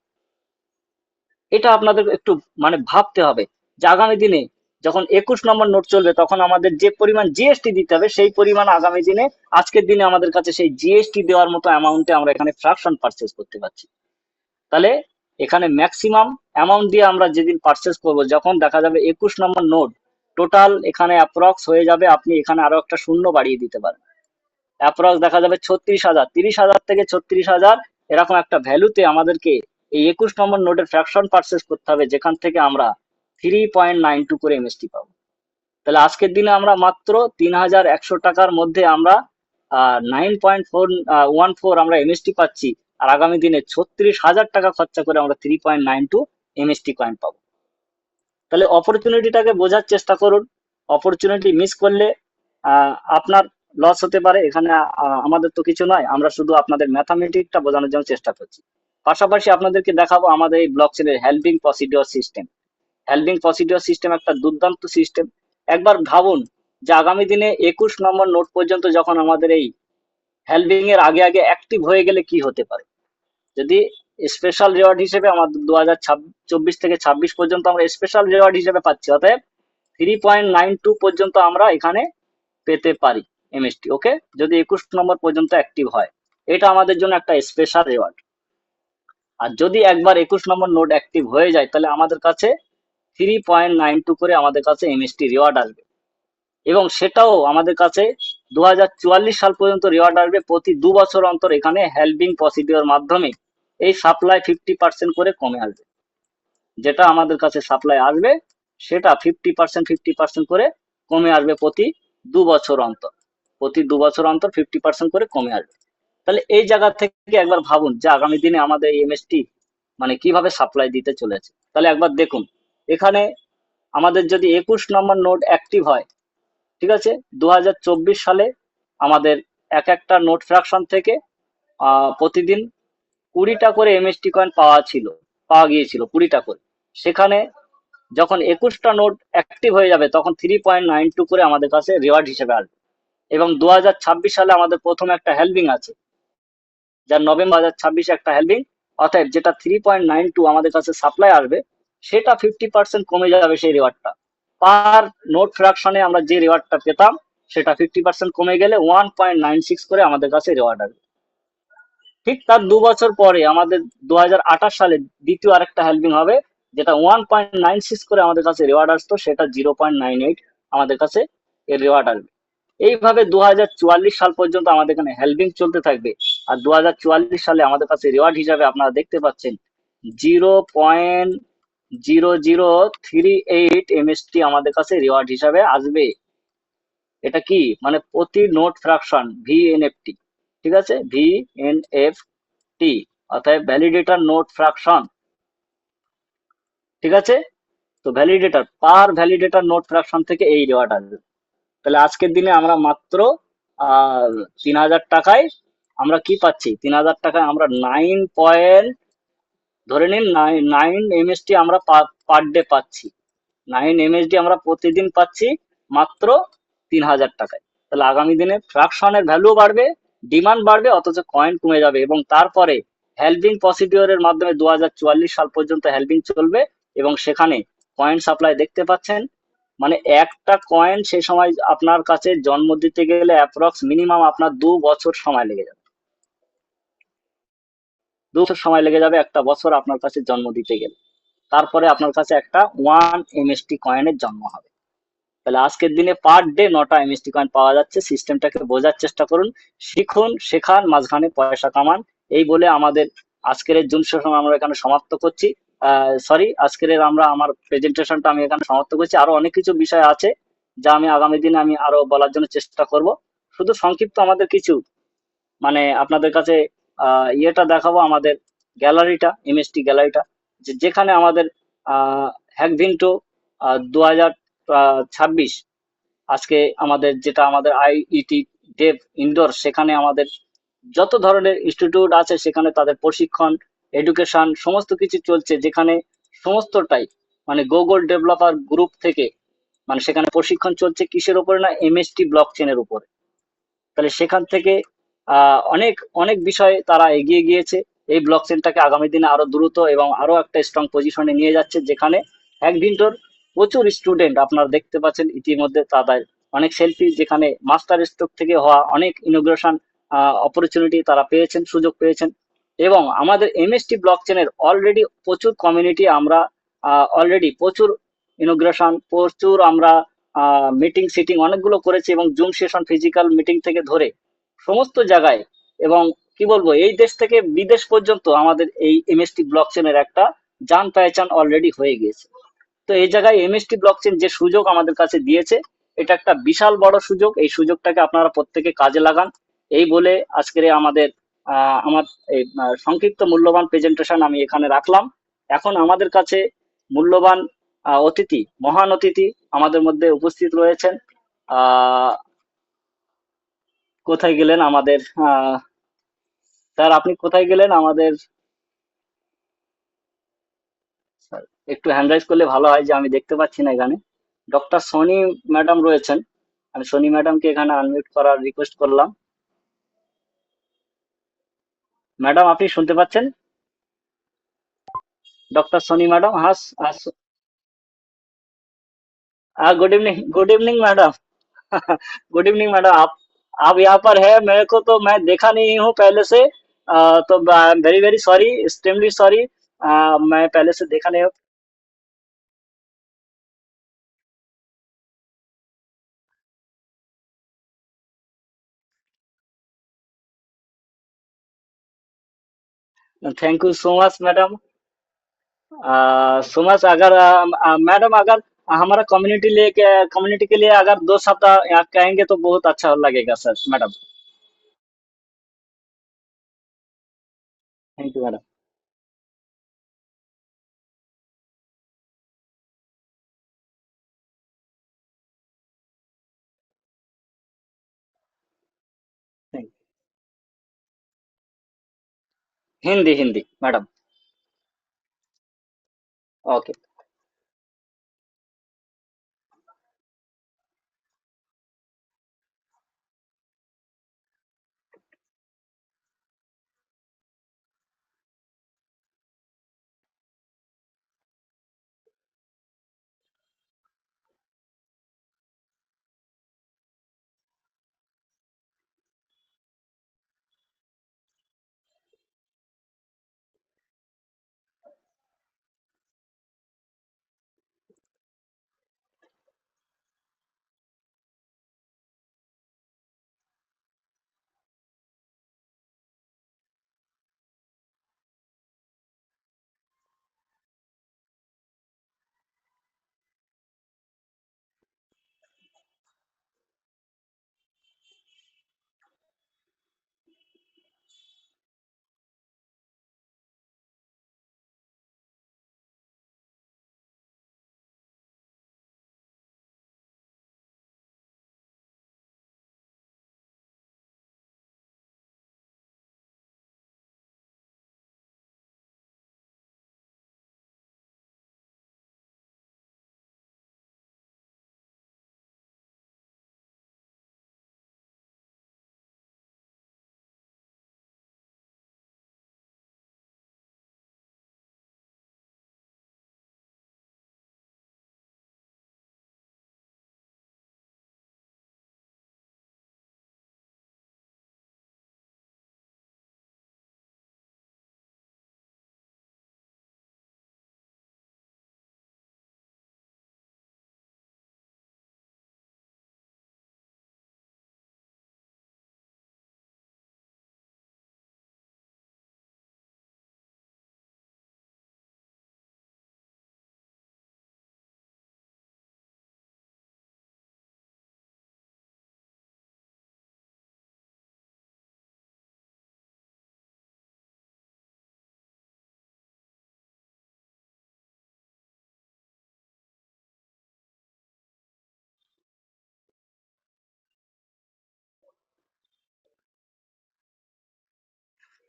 এটা আপনাদের একটু ভাবতে হবে যে আগামী দিনে যখন 21 নম্বর নোট চলবে, তখন আমাদের যে পরিমাণ জিএসটি দিতে হবে, সেই পরিমাণ আগামী দিনে আজকের দিনে আমাদের কাছে সেই জিএসটি দেওয়ার মতো অ্যামাউন্টে আমরা এখানে ফ্র্যাকশন পারচেস করতে পারছি। তাহলে এখানে ম্যাক্সিমাম অ্যামাউন্ট দিয়ে আমরা যেদিন পারচেস করব, যখন দেখা যাবে 21 নম্বর নোট টোটাল এখানে অ্যাপ্রক্স হয়ে যাবে, আপনি এখানে আরো একটা শূন্য বাড়িয়ে দিতে পারেন, অ্যাপ্রক্স দেখা যাবে 36,000, 30,000 থেকে 36,000 এরকম একটা ভ্যালুতে আমাদেরকে এই 21 নম্বর নোটের ফ্র্যাকশন পারচেস করতে হবে, যেখান থেকে আমরা 3.92 করে এমএসটি পাবো। তাহলে আজকের দিনে আমরা মাত্র 3,100 টাকার মধ্যে আমরা 9.14 আমরা এমএসটি পাচ্ছি। আর আগামী দিনে 36,000 টাকা খরচা করে আমরা 3.92 এমএসটি কয়েন পাবো। তাহলে অপরচুনিটিটাকে বোঝার চেষ্টা করুন। অপরচুনিটি মিস করলে আপনার লস হতে পারে। এখানে আমাদের তো কিছু নয়, আমরা শুধু আপনাদের ম্যাথামেটিকটা বোঝানোর জন্য চেষ্টা করছি। পাশাপাশি আপনাদেরকে দেখাবো আমাদের এই ব্লক চেনের helping procedure system. Helping procedure system একটা দুর্দান্ত সিস্টেম। একবার ভাবুন যে আগামী দিনে 21 নম্বর নোট পর্যন্ত যখন আমাদের এই হেল্পিং এর আগে আগে অ্যাক্টিভ হয়ে গেলে কি হতে পারে। যদি স্পেশাল রিওয়ার্ড হিসেবে আমাদের 2024 থেকে 26 পর্যন্ত আমরা স্পেশাল রিওয়ার্ড হিসেবে পাচ্ছি, অতএব 3.92 পর্যন্ত আমরা এখানে পেতে পারি এমএসটি। ওকে, যদি 21 নম্বর পর্যন্ত অ্যাক্টিভ হয়, এটা আমাদের জন্য একটা স্পেশাল রিওয়ার্ড। আর যদি একবার 21 নম্বর নোট অ্যাক্টিভ হয়ে যায়, তাহলে আমাদের কাছে 3.92 করে আমাদের কাছে এমএসটি রিওয়ার্ড আসবে, এবং সেটাও আমাদের কাছে 2044 সাল পর্যন্ত রিওয়ার্ড আসবে। প্রতি 2 বছর অন্তর এখানে হেল্পিং প্রসিডিওর মাধ্যমে এই সাপ্লাই 50% করে কমে আসবে। যেটা আমাদের কাছে সাপ্লাই আসবে, সেটা 50% করে কমে আসবে প্রতি 2 বছর অন্তর। প্রতি 2 বছর অন্তর 50% করে কমে আসবে। তাহলে এই জায়গা থেকে একবার ভাবুন যে আগামী দিনে আমাদের এমএসটি মানে কিভাবে সাপ্লাই দিতে চলেছে। তাহলে একবার দেখুন, এখানে আমাদের যদি 21 নম্বর নোট অ্যাক্টিভ হয়, ঠিক আছে, 2024 সালে আমাদের এক একটা নোট ফ্র্যাকশন থেকে প্রতিদিন 20টা করে এমএসটি কয়েন পাওয়া গিয়েছিল 20টা করে। সেখানে যখন 21টা নোট অ্যাক্টিভ হয়ে যাবে তখন 3.92 করে আমাদের কাছে রিওয়ার্ড হিসেবে আসবে। এবং 2026 সালে আমাদের প্রথম একটা হেল্পিং আছে, যার নভেম্বর 2026 একটা হেল্পিং, অতএব যেটা 3.92 আমাদের কাছে সাপ্লাই আসবে, সেটা 50% কমে যাবে সেই রিওয়ার্ডটা। পার নোট ফ্র্যাকশনে আমরা যে রিওয়ার্ডটা পেতাম সেটা 50% কমে গেলে 1.96 করে আমাদের কাছে রিওয়ার্ড আসবে। ঠিক তার 2 বছর পরে আমাদের 2028 সালে দ্বিতীয় আরেকটা হেল্পিং হবে, যেটা 1.96 করে আমাদের কাছে রিওয়ার্ড আসতো, সেটা 0.98 আমাদের কাছে এর রিওয়ার্ড আসবে। এইভাবে 2044 সাল পর্যন্ত আমাদের এখানে হেল্পিং চলতে থাকবে। আর 2044 সালে আমাদের কাছে রিওয়ার্ড হিসাবে আপনারা দেখতে পাচ্ছেন 0.0038 আমাদের কাছে রিওয়ার্ড হিসাবে আসবে। এটা কি মানে প্রতি নোট ফ্র্যাকশন ভিএনএফটি, ঠিক আছে, ভিএনএফটি, অর্থাৎ ভ্যালিডেটর নোট ফ্র্যাকশন, ঠিক আছে। তো ভ্যালিডেটর নোট ফ্র্যাকশন থেকে এই রিওয়ার্ড আসবে। তাহলে আজকের দিনে আমরা মাত্র 3000 টাকায় আমরা কি পাচ্ছি, 3000 টাকায় আমরা 9 পয়েন্ট, ধরে নিন 9 এমএসটি আমরা পার ডে পাচ্ছি। 9 এমএসডি আমরা প্রতিদিন পাচ্ছি মাত্র 3000 টাকায়। তাহলে আগামী দিনে ফ্র্যাকশনের ভ্যালু বাড়বে, ডিমান্ড বাড়বে, অথচ কয়েন কমে যাবে। এবং তারপরে হেল্পিং প্রসিডিওরের মাধ্যমে 2044 সাল পর্যন্ত হেল্পিং চলবে, এবং সেখানে কয়েন সাপ্লাই দেখতে পাচ্ছেন। মানে একটা কয়েন সে সময় আপনার কাছে জন্ম দিতে গেলে অ্যাপ্রক্স মিনিমাম আপনার 2 বছর সময় লেগে যাবে। 2 বছর সময় লেগে যাবে একটা বছর আপনার কাছে জন্ম দিতে গেলে। তারপরে আপনার কাছে একটা 1 এমএসটি কয়েনের জন্ম হবে। তাহলে আজকের দিনে পার ডে 9টা এমএসটি কয়েন পাওয়া যাচ্ছে। সিস্টেমটাকে বোঝার চেষ্টা করুন, শিখুন, শেখান, মাঝখানে পয়সা কামান। এই বলে আমাদের আজকের এই জুম সেশন আমরা এখানে সমাপ্ত করছি। সরি, আজকের আমার প্রেজেন্টেশনটা আমি এখানে সমাপ্ত করছি। আরো অনেক কিছু বিষয় আছে যা আমি আগামী দিনে আমি আরো বলার জন্য চেষ্টা করব। শুধু সংক্ষিপ্ত আমাদের কিছু মানে আপনাদের কাছে ইয়েটা দেখাবো, আমাদের গ্যালারিটা, এমএসটি গ্যালারিটা, যেখানে আমাদের হ্যাকভিন্টো 2026 আজকে আমাদের যেটা আমাদের আইইটি ডেভ ইনডোর, সেখানে আমাদের যত ধরনের ইনস্টিটিউট আছে সেখানে তাদের প্রশিক্ষণ, এডুকেশন সমস্ত কিছু চলছে, যেখানে সমস্তটাই মানে গুগল ডেভেলপার গ্রুপ থেকে মানে সেখানে প্রশিক্ষণ চলছে কিসের উপরে না, এমএসটি ব্লক চেনের উপরে। তাহলে সেখান থেকে অনেক অনেক বিষয়ে তারা এগিয়ে গিয়েছে। এই ব্লক চেনটাকে আগামী দিনে আরো দ্রুত এবং আরো একটা স্ট্রং পজিশনে নিয়ে যাচ্ছে, যেখানে হ্যাকভিন্টোর প্রচুর স্টুডেন্ট আপনারা দেখতে পাচ্ছেন ইতিমধ্যে তাদের অনেক সেলফি, যেখানে মাস্টার স্ট্রোক থেকে হওয়া অনেক ইনোগ্রেশন অপরচুনিটি তারা পেয়েছেন, সুযোগ পেয়েছেন। এবং আমাদের এমএসটি ব্লক চেনের অলরেডি প্রচুর কমিউনিটি, আমরা অলরেডি প্রচুর ইনোগ্রেশন, প্রচুর আমরা মিটিং সিটিং অনেকগুলো করেছি, এবং জুম সেশন, ফিজিক্যাল মিটিং থেকে ধরে সমস্ত জায়গায়, এবং কি বলবো, এই দেশ থেকে বিদেশ পর্যন্ত আমাদের এই এমএসটি ব্লক চেনের একটা জান পেহচান অলরেডি হয়ে গিয়েছে। তো এই জায়গায় এমএসটি ব্লক চেন যে সুযোগ আমাদের কাছে দিয়েছে, এটা একটা বিশাল বড় সুযোগ। এই সুযোগটাকে আপনারা প্রত্যেকে কাজে লাগান। এই বলে আজকের আমাদের আমার এই সংক্ষিপ্ত মূল্যবান প্রেজেন্টেশন আমি এখানে রাখলাম। এখন আমাদের কাছে মূল্যবান অতিথি, মহান অতিথি আমাদের মধ্যে উপস্থিত রয়েছেন। আহ কোথায় গেলেন আমাদের স্যার, আপনি কোথায় গেলেন আমাদের স্যার? একটু হ্যান্ড রাইজ করলে ভালো হয়, যে আমি দেখতে পাচ্ছি না এখানে। ডক্টর সোনি ম্যাডাম রয়েছেন, আমি সোনি ম্যাডামকে এখানে আনমিউট করার রিকোয়েস্ট করলাম। ম্যাডাম, আপনি শুনতে পাচ্ছেন? डॉक्टर सोनी मैडम, हाँ हाँ, good evening, good evening madam. Good evening madam. आप यहाँ पर है, मेरे को तो मैं देखा नहीं हूँ पहले से। तो very very sorry, extremely sorry, मैं पहले से देखा नहीं हूँ। Thank you so much madam. So much. अगर मैडम, अगर हमारा कम्युनिटी के लिए अगर 2 सप्ताह यहाँ कहेंगे तो बहुत अच्छा लगेगा sir madam. Thank you madam. Thank Hindi Hindi madam. Okay.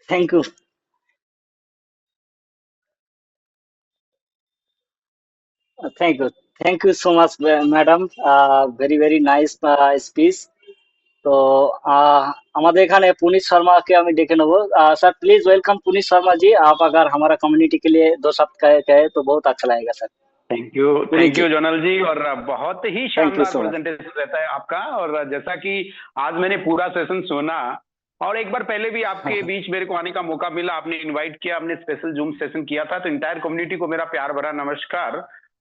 Thank you. Thank you. Thank you so much madam. Very very nice speech. তো আহ, আমাদের এখানে पुनीत शर्मा के আমি ডেকে নেবো। Sir please welcome Puneet Sharma ji, आप अगर हमारा कम्युनिटी के लिए 2 शब्द कहे तो बहुत अच्छा लगेगा सर। पुनीत थैंक जी। यू जोनल जी। और बहुत ही थैंक यू शानदार सो मच। प्रेजेंटेशन रहता है आपका। और जैसा कि आज मैंने पूरा सेशन सुना, और एक बार पहले भी आपके बीच मेरे को आने का मौका मिला, आपने इनवाइट किया, आपने स्पेशल जूम सेशन किया था, तो इंटायर कम्युनिटी को मेरा प्यार भरा नमस्कार।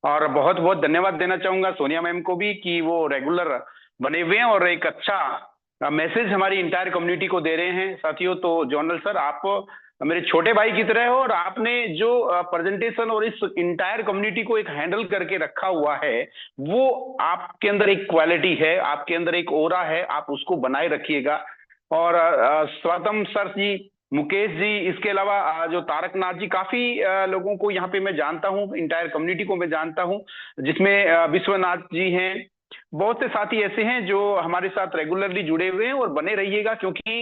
और बहुत बहुत धन्यवाद देना चाहूंगा सोनिया मैम को भी कि वो रेगुलर बने हुए हैं और एक अच्छा मैसेज हमारी इंटायर कम्युनिटी को दे रहे हैं। साथियों, तो जोनल सर, आप मेरे छोटे भाई की तरह हो, और आपने जो प्रेजेंटेशन और इस इंटायर कम्युनिटी को एक हैंडल करके रखा हुआ है, वो आपके अंदर एक क्वालिटी है, आपके अंदर एक ओरा है, आप उसको बनाए रखिएगा। और स्वातम सर जी, मुकेश जी, इसके अलावा जो तारकनाथ जी, काफी लोगों को यहाँ पे मैं जानता हूँ, इंटायर कम्युनिटी को मैं जानता हूँ, जिसमें विश्वनाथ जी हैं। बहुत से साथी ऐसे हैं जो हमारे साथ रेगुलरली जुड़े हुए हैं, और बने रहिएगा, क्योंकि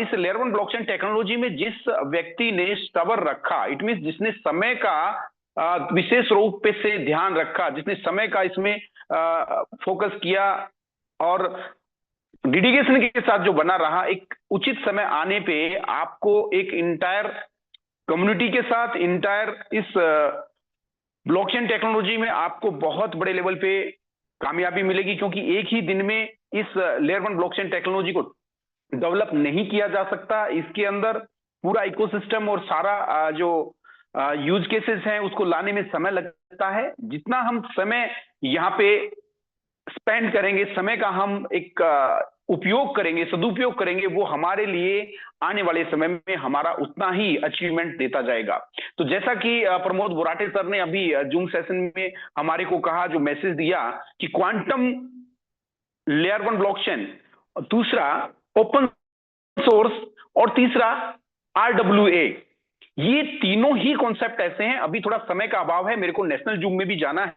इस लेयर वन ब्लॉकचेन टेक्नोलॉजी में जिस व्यक्ति ने स्टबर रखा, इट मीन जिसने समय का विशेष रूप पे से ध्यान रखा, जिसने समय का इसमें फोकस किया, और डेडिकेशन के साथ जो बना रहा, एक उचित समय आने पे आपको एक इंटायर कम्युनिटी के साथ, इंटायर इस ब्लॉकचेन टेक्नोलॉजी में आपको बहुत बड़े लेवल पे कामयाबी मिलेगी। क्योंकि एक ही दिन में इस लेयर वन ब्लॉकचेन टेक्नोलॉजी को डेवलप नहीं किया जा सकता। इसके अंदर पूरा इकोसिस्टम और सारा जो यूज केसेस हैं उसको लाने में समय लगता है। जितना हम समय यहाँ पे स्पेंड करेंगे, समय का हम एक उपयोग करेंगे, सदुपयोग करेंगे, वो हमारे लिए आने वाले समय में हमारा उतना ही अचीवमेंट देता जाएगा। तो जैसा कि प्रमोद बोराटे सर ने अभी जूम सेशन में हमारे को कहा, जो मैसेज दिया कि क्वांटम लेयर 1 ब्लॉकचेन, दूसरा ओपन सोर्स, और तीसरा RWA, ये तीनों ही कॉन्सेप्ट ऐसे हैं। अभी थोड़ा समय का अभाव है, मेरे को नेशनल जूम में भी जाना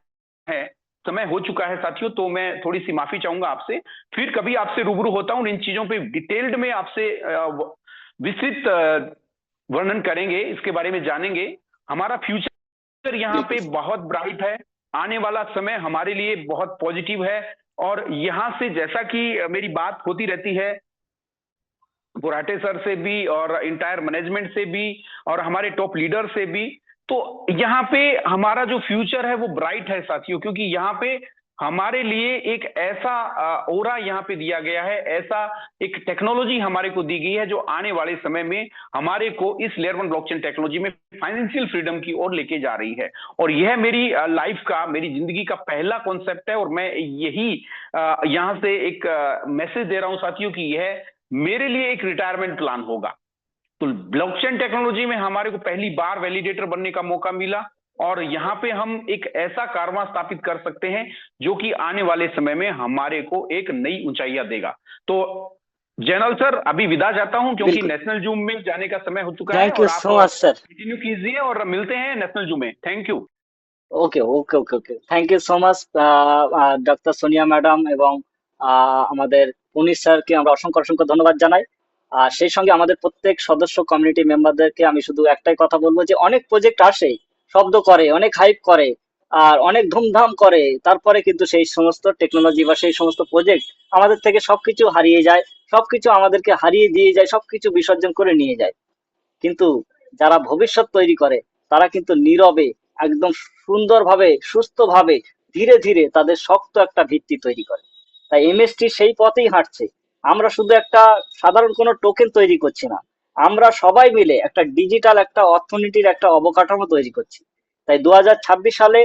है, समय हो चुका है साथियों, तो मैं थोड़ी सी माफी चाहूंगा आपसे। फिर कभी आपसे रूबरू होता हूं, इन चीजों पे डिटेल्ड में आपसे विस्तृत वर्णन करेंगे, इसके बारे में जानेंगे। हमारा फ्यूचर यहाँ पे बहुत ब्राइट है, आने वाला समय हमारे लिए बहुत पॉजिटिव है। और यहां से जैसा कि मेरी बात होती रहती है बोराटे सर से भी और इंटायर मैनेजमेंट से भी और हमारे टॉप लीडर से भी, तो यहाँ पे हमारा जो फ्यूचर है वो ब्राइट है साथियों, क्योंकि यहाँ पे हमारे लिए एक ऐसा ओरा यहाँ पे दिया गया है, ऐसा एक टेक्नोलॉजी हमारे को दी गई है जो आने वाले समय में हमारे को इस लेयर 1 ब्लॉकचेन टेक्नोलॉजी में फाइनेंशियल फ्रीडम की ओर लेके जा रही है। और यह मेरी लाइफ का, मेरी जिंदगी का पहला कॉन्सेप्ट है, और मैं यही यहाँ से एक मैसेज दे रहा हूं साथियों कि यह मेरे लिए एक रिटायरमेंट प्लान होगा। तो ब्लॉकचेन टेक्नोलॉजी में हमारे को पहली बार वैलिडेटर बनने का मौका मिला, और यहाँ पे हम एक ऐसा कारवां स्थापित कर सकते हैं जो कि आने वाले समय में हमारे को एक नई ऊंचाइयां देगा। तो जैनल सर, अभी विदा जाता हूं क्योंकि नेशनल जूम में जाने का समय हो चुका है, थैंक यू और आप सो मच सर। कंटिन्यू कीजिए और मिलते हैं नेशनल जूम में। Thank you. Okay okay okay okay thank you so much doctor Sonia madam এবং আমাদের পুনিশ স্যারকে আমরা অসংখ্য অসংখ্য ধন্যবাদ জানাই। আর সেই সঙ্গে আমাদের প্রত্যেক সদস্য কমিউনিটি মেম্বারদেরকে আমি শুধু একটাই কথা বলবো যে অনেক প্রজেক্ট আসে, শব্দ করে, অনেক হাইপ করে, আর অনেক ধুমধাম করে, তারপরে কিন্তু সেই সমস্ত টেকনোলজি বা সেই সমস্ত প্রজেক্ট আমাদের থেকে সবকিছু হারিয়ে যায়, সবকিছু আমাদেরকে হারিয়ে দিয়ে যায়, সবকিছু বিসর্জন করে নিয়ে যায়। কিন্তু যারা ভবিষ্যৎ তৈরি করে তারা কিন্তু নীরবে, একদম সুন্দরভাবে, সুস্থভাবে, ধীরে ধীরে তাদের শক্ত একটা ভিত্তি তৈরি করে। তাই এমএসটি সেই পথেই হাঁটছে। আমরা শুধু একটা সাধারণ কোনো টোকেন তৈরি করছি না, আমরা সবাই মিলে একটা ডিজিটাল একটা অর্থনীতির একটা অবকাঠামো তৈরি করছি। তাই 2026 সালে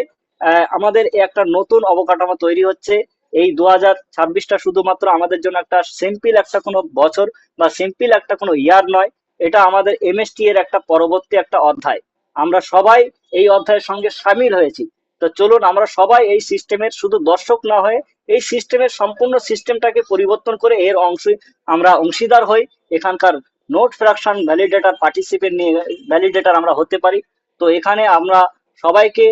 আমাদের একটা নতুন অবকাঠামো তৈরি হচ্ছে। এই 2026টা শুধুমাত্র আমাদের জন্য একটা সিম্পল একটা কোনো বছর বা সিম্পল একটা কোনো ইয়ার নয়, এটা আমাদের এমএসটি এর একটা পরবর্তী একটা অধ্যায়। আমরা সবাই এই অধ্যায়ের সঙ্গে সামিল হয়েছি। তো চলুন আমরা সবাই এই সিস্টেমের শুধু দর্শক না হয়ে এই সিস্টেমের সম্পূর্ণ সিস্টেমটাকে পরিবর্তন করে এর আমরা অংশীদার হই। এখানকার নোট ফ্র্যাকশন ভ্যালিডেটর পার্টিসিপেন্ট নিয়ে ভ্যালিডেটর আমরা হতে পারি। তো এখানে আমরা সবাইকে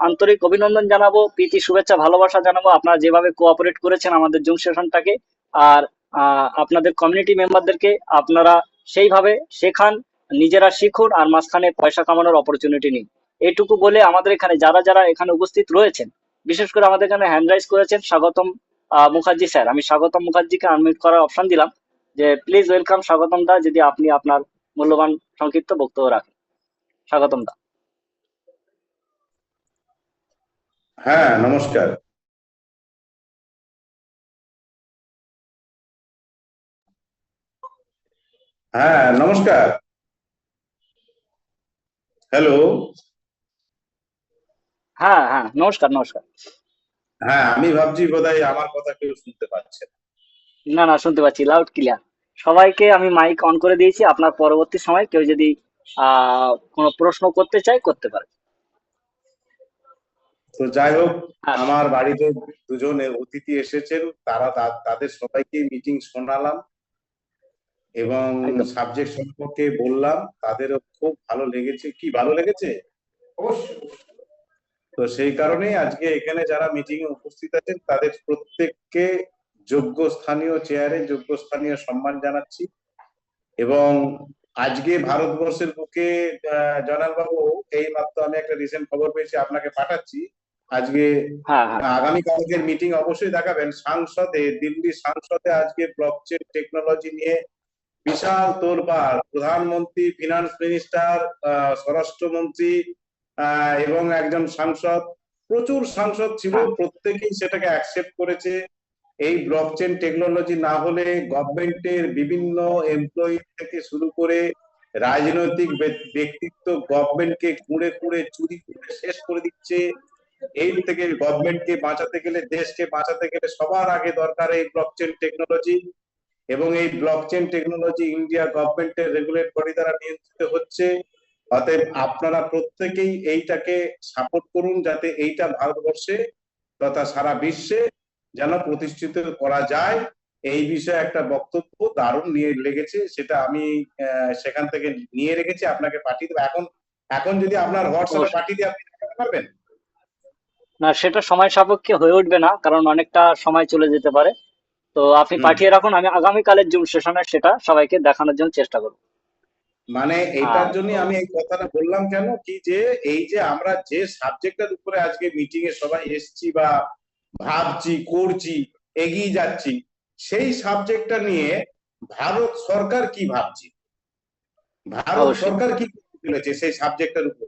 আন্তরিক অভিনন্দন জানাবো, প্রীতি শুভেচ্ছা ভালোবাসা জানাবো আপনারা যেভাবে কোঅপারেট করেছেন আমাদের জুম সেশনটাকে। আর আপনাদের কমিউনিটি মেম্বারদেরকে আপনারা সেইভাবে শেখান, নিজেরা শিখুন, আর মাঝখানে পয়সা কামানোর অপরচুনিটি নিন। এইটুকু বলে আমাদের এখানে যারা যারা এখানে উপস্থিত রয়েছেন, বিশেষ করে আমাদের এখানে হ্যান্ড রাইজ করেছেন স্বাগতম মুখার্জি স্যার, আমি স্বাগতম মুখার্জিকে আনমিউট করার অপশন দিলাম যে প্লিজ ওয়েলকাম স্বাগতম দা, যদি আপনি আপনার মূল্যবান সংক্ষিপ্ত বক্তব্য রাখেন। স্বাগতম দা। হ্যাঁ, নমস্কার। হ্যাঁ, নমস্কার। হ্যালো। হ্যাঁ হ্যাঁ, নমস্কার নমস্কার। হ্যাঁ, আমি ভাবছি বোধহয় আমার কথা কেউ শুনতে পাচ্ছে না। না না, শুনতে পাচ্ছি লাউড ক্লিয়ার। সবাইকে আমি মাইক অন করে দিয়েছি, আপনার পরবর্তী সময় কেউ যদি কোনো প্রশ্ন করতে চায় করতে পারে। তো যাই হোক, হ্যাঁ আমার বাড়িতে দুজন অতিথি এসেছেন, তারা তাদের সবাইকে মিটিং শোনালাম এবং একদম। সাবজেক্ট সম্পর্কে বললাম, তাদেরও খুব ভালো লেগেছে। কি ভালো লেগেছে? অবশ্যই। তো সেই কারণেই আজকে এখানে যারা মিটিং এ উপস্থিত আছেন তাদের প্রত্যেককে যোগ্য স্থানীয় চেয়ারে যোগ্য স্থানীয় সম্মান জানাচ্ছি। এবং আজকে ভারতবর্ষের বুকে জনাল বাবু, এই মাত্র আমি একটা রিসেন্ট খবর পেয়েছি, আপনাকে পাঠাচ্ছি। আজকে হ্যাঁ হ্যাঁ আগামী কালকের মিটিং অবশ্যই দেখাবেন সংসদে, দিল্লি সংসদে আজকে ব্লকচেন টেকনোলজি নিয়ে বিশাল তোলপাড়। প্রধানমন্ত্রী, ফিনান্স মিনিস্টার, স্বরাষ্ট্রমন্ত্রী এবং একজন সাংসদ, প্রচুর সাংসদ ছিল, প্রত্যেকেই সেটাকে অ্যাকসেপ্ট করেছে। এই ব্লকচেন টেকনোলজি না হলে গভর্নমেন্টের বিভিন্ন এমপ্লয়ি থেকে শুরু করে রাজনৈতিক ব্যক্তিত্ব গভর্নমেন্টকে কুঁড়ে কুঁড়ে চুরি করে শেষ করে দিচ্ছে। এই থেকে গভর্নমেন্টকে বাঁচাতে গেলে, দেশকে বাঁচাতে গেলে সবার আগে দরকার এই ব্লকচেন টেকনোলজি। এবং এই ব্লকচেন টেকনোলজি ইন্ডিয়া গভর্নমেন্টের রেগুলেট বডি দ্বারা নিয়ন্ত্রিত হচ্ছে। অতএব আপনারা প্রত্যেকেই এইটাকে সাপোর্ট করুন, যাতে এইটা ভারতবর্ষে তথা সারা বিশ্বে যেন প্রতিষ্ঠিত করা যায়। এই বিষয়ে একটা বক্তব্য দারুণ নিয়ে লেগেছে, সেটা আমি সেখান থেকে নিয়ে রেখেছি, আপনাকে পাঠিয়ে দেবো। এখন যদি আপনার হোয়াটসঅ্যাপে অবশ্যই। পাঠিয়ে দিয়ে আপনি দেখাতে পারবেন? না, সেটা সময় সাপেক্ষে হয়ে উঠবে না, কারণ অনেকটা সময় চলে যেতে পারে। তো আপনি হুম। পাঠিয়ে রাখুন, আমি আগামীকালের জুম সেশনে সেটা সবাইকে দেখানোর জন্য চেষ্টা করব। মানে এটার আর জন্য আমি এই কথাটা বললাম কেন কি, যে এই যে আমরা যে সাবজেক্টের উপরে আজকে মিটিং এ সবাই এসছি বা ভাবছি, করছি, এগিয়ে যাচ্ছি, সেই সাবজেক্টটা নিয়ে ভারত সরকার কি ভাবছে, ভারত অবশ্যই। সরকার কি করতে চলেছে সেই সাবজেক্টের উপর,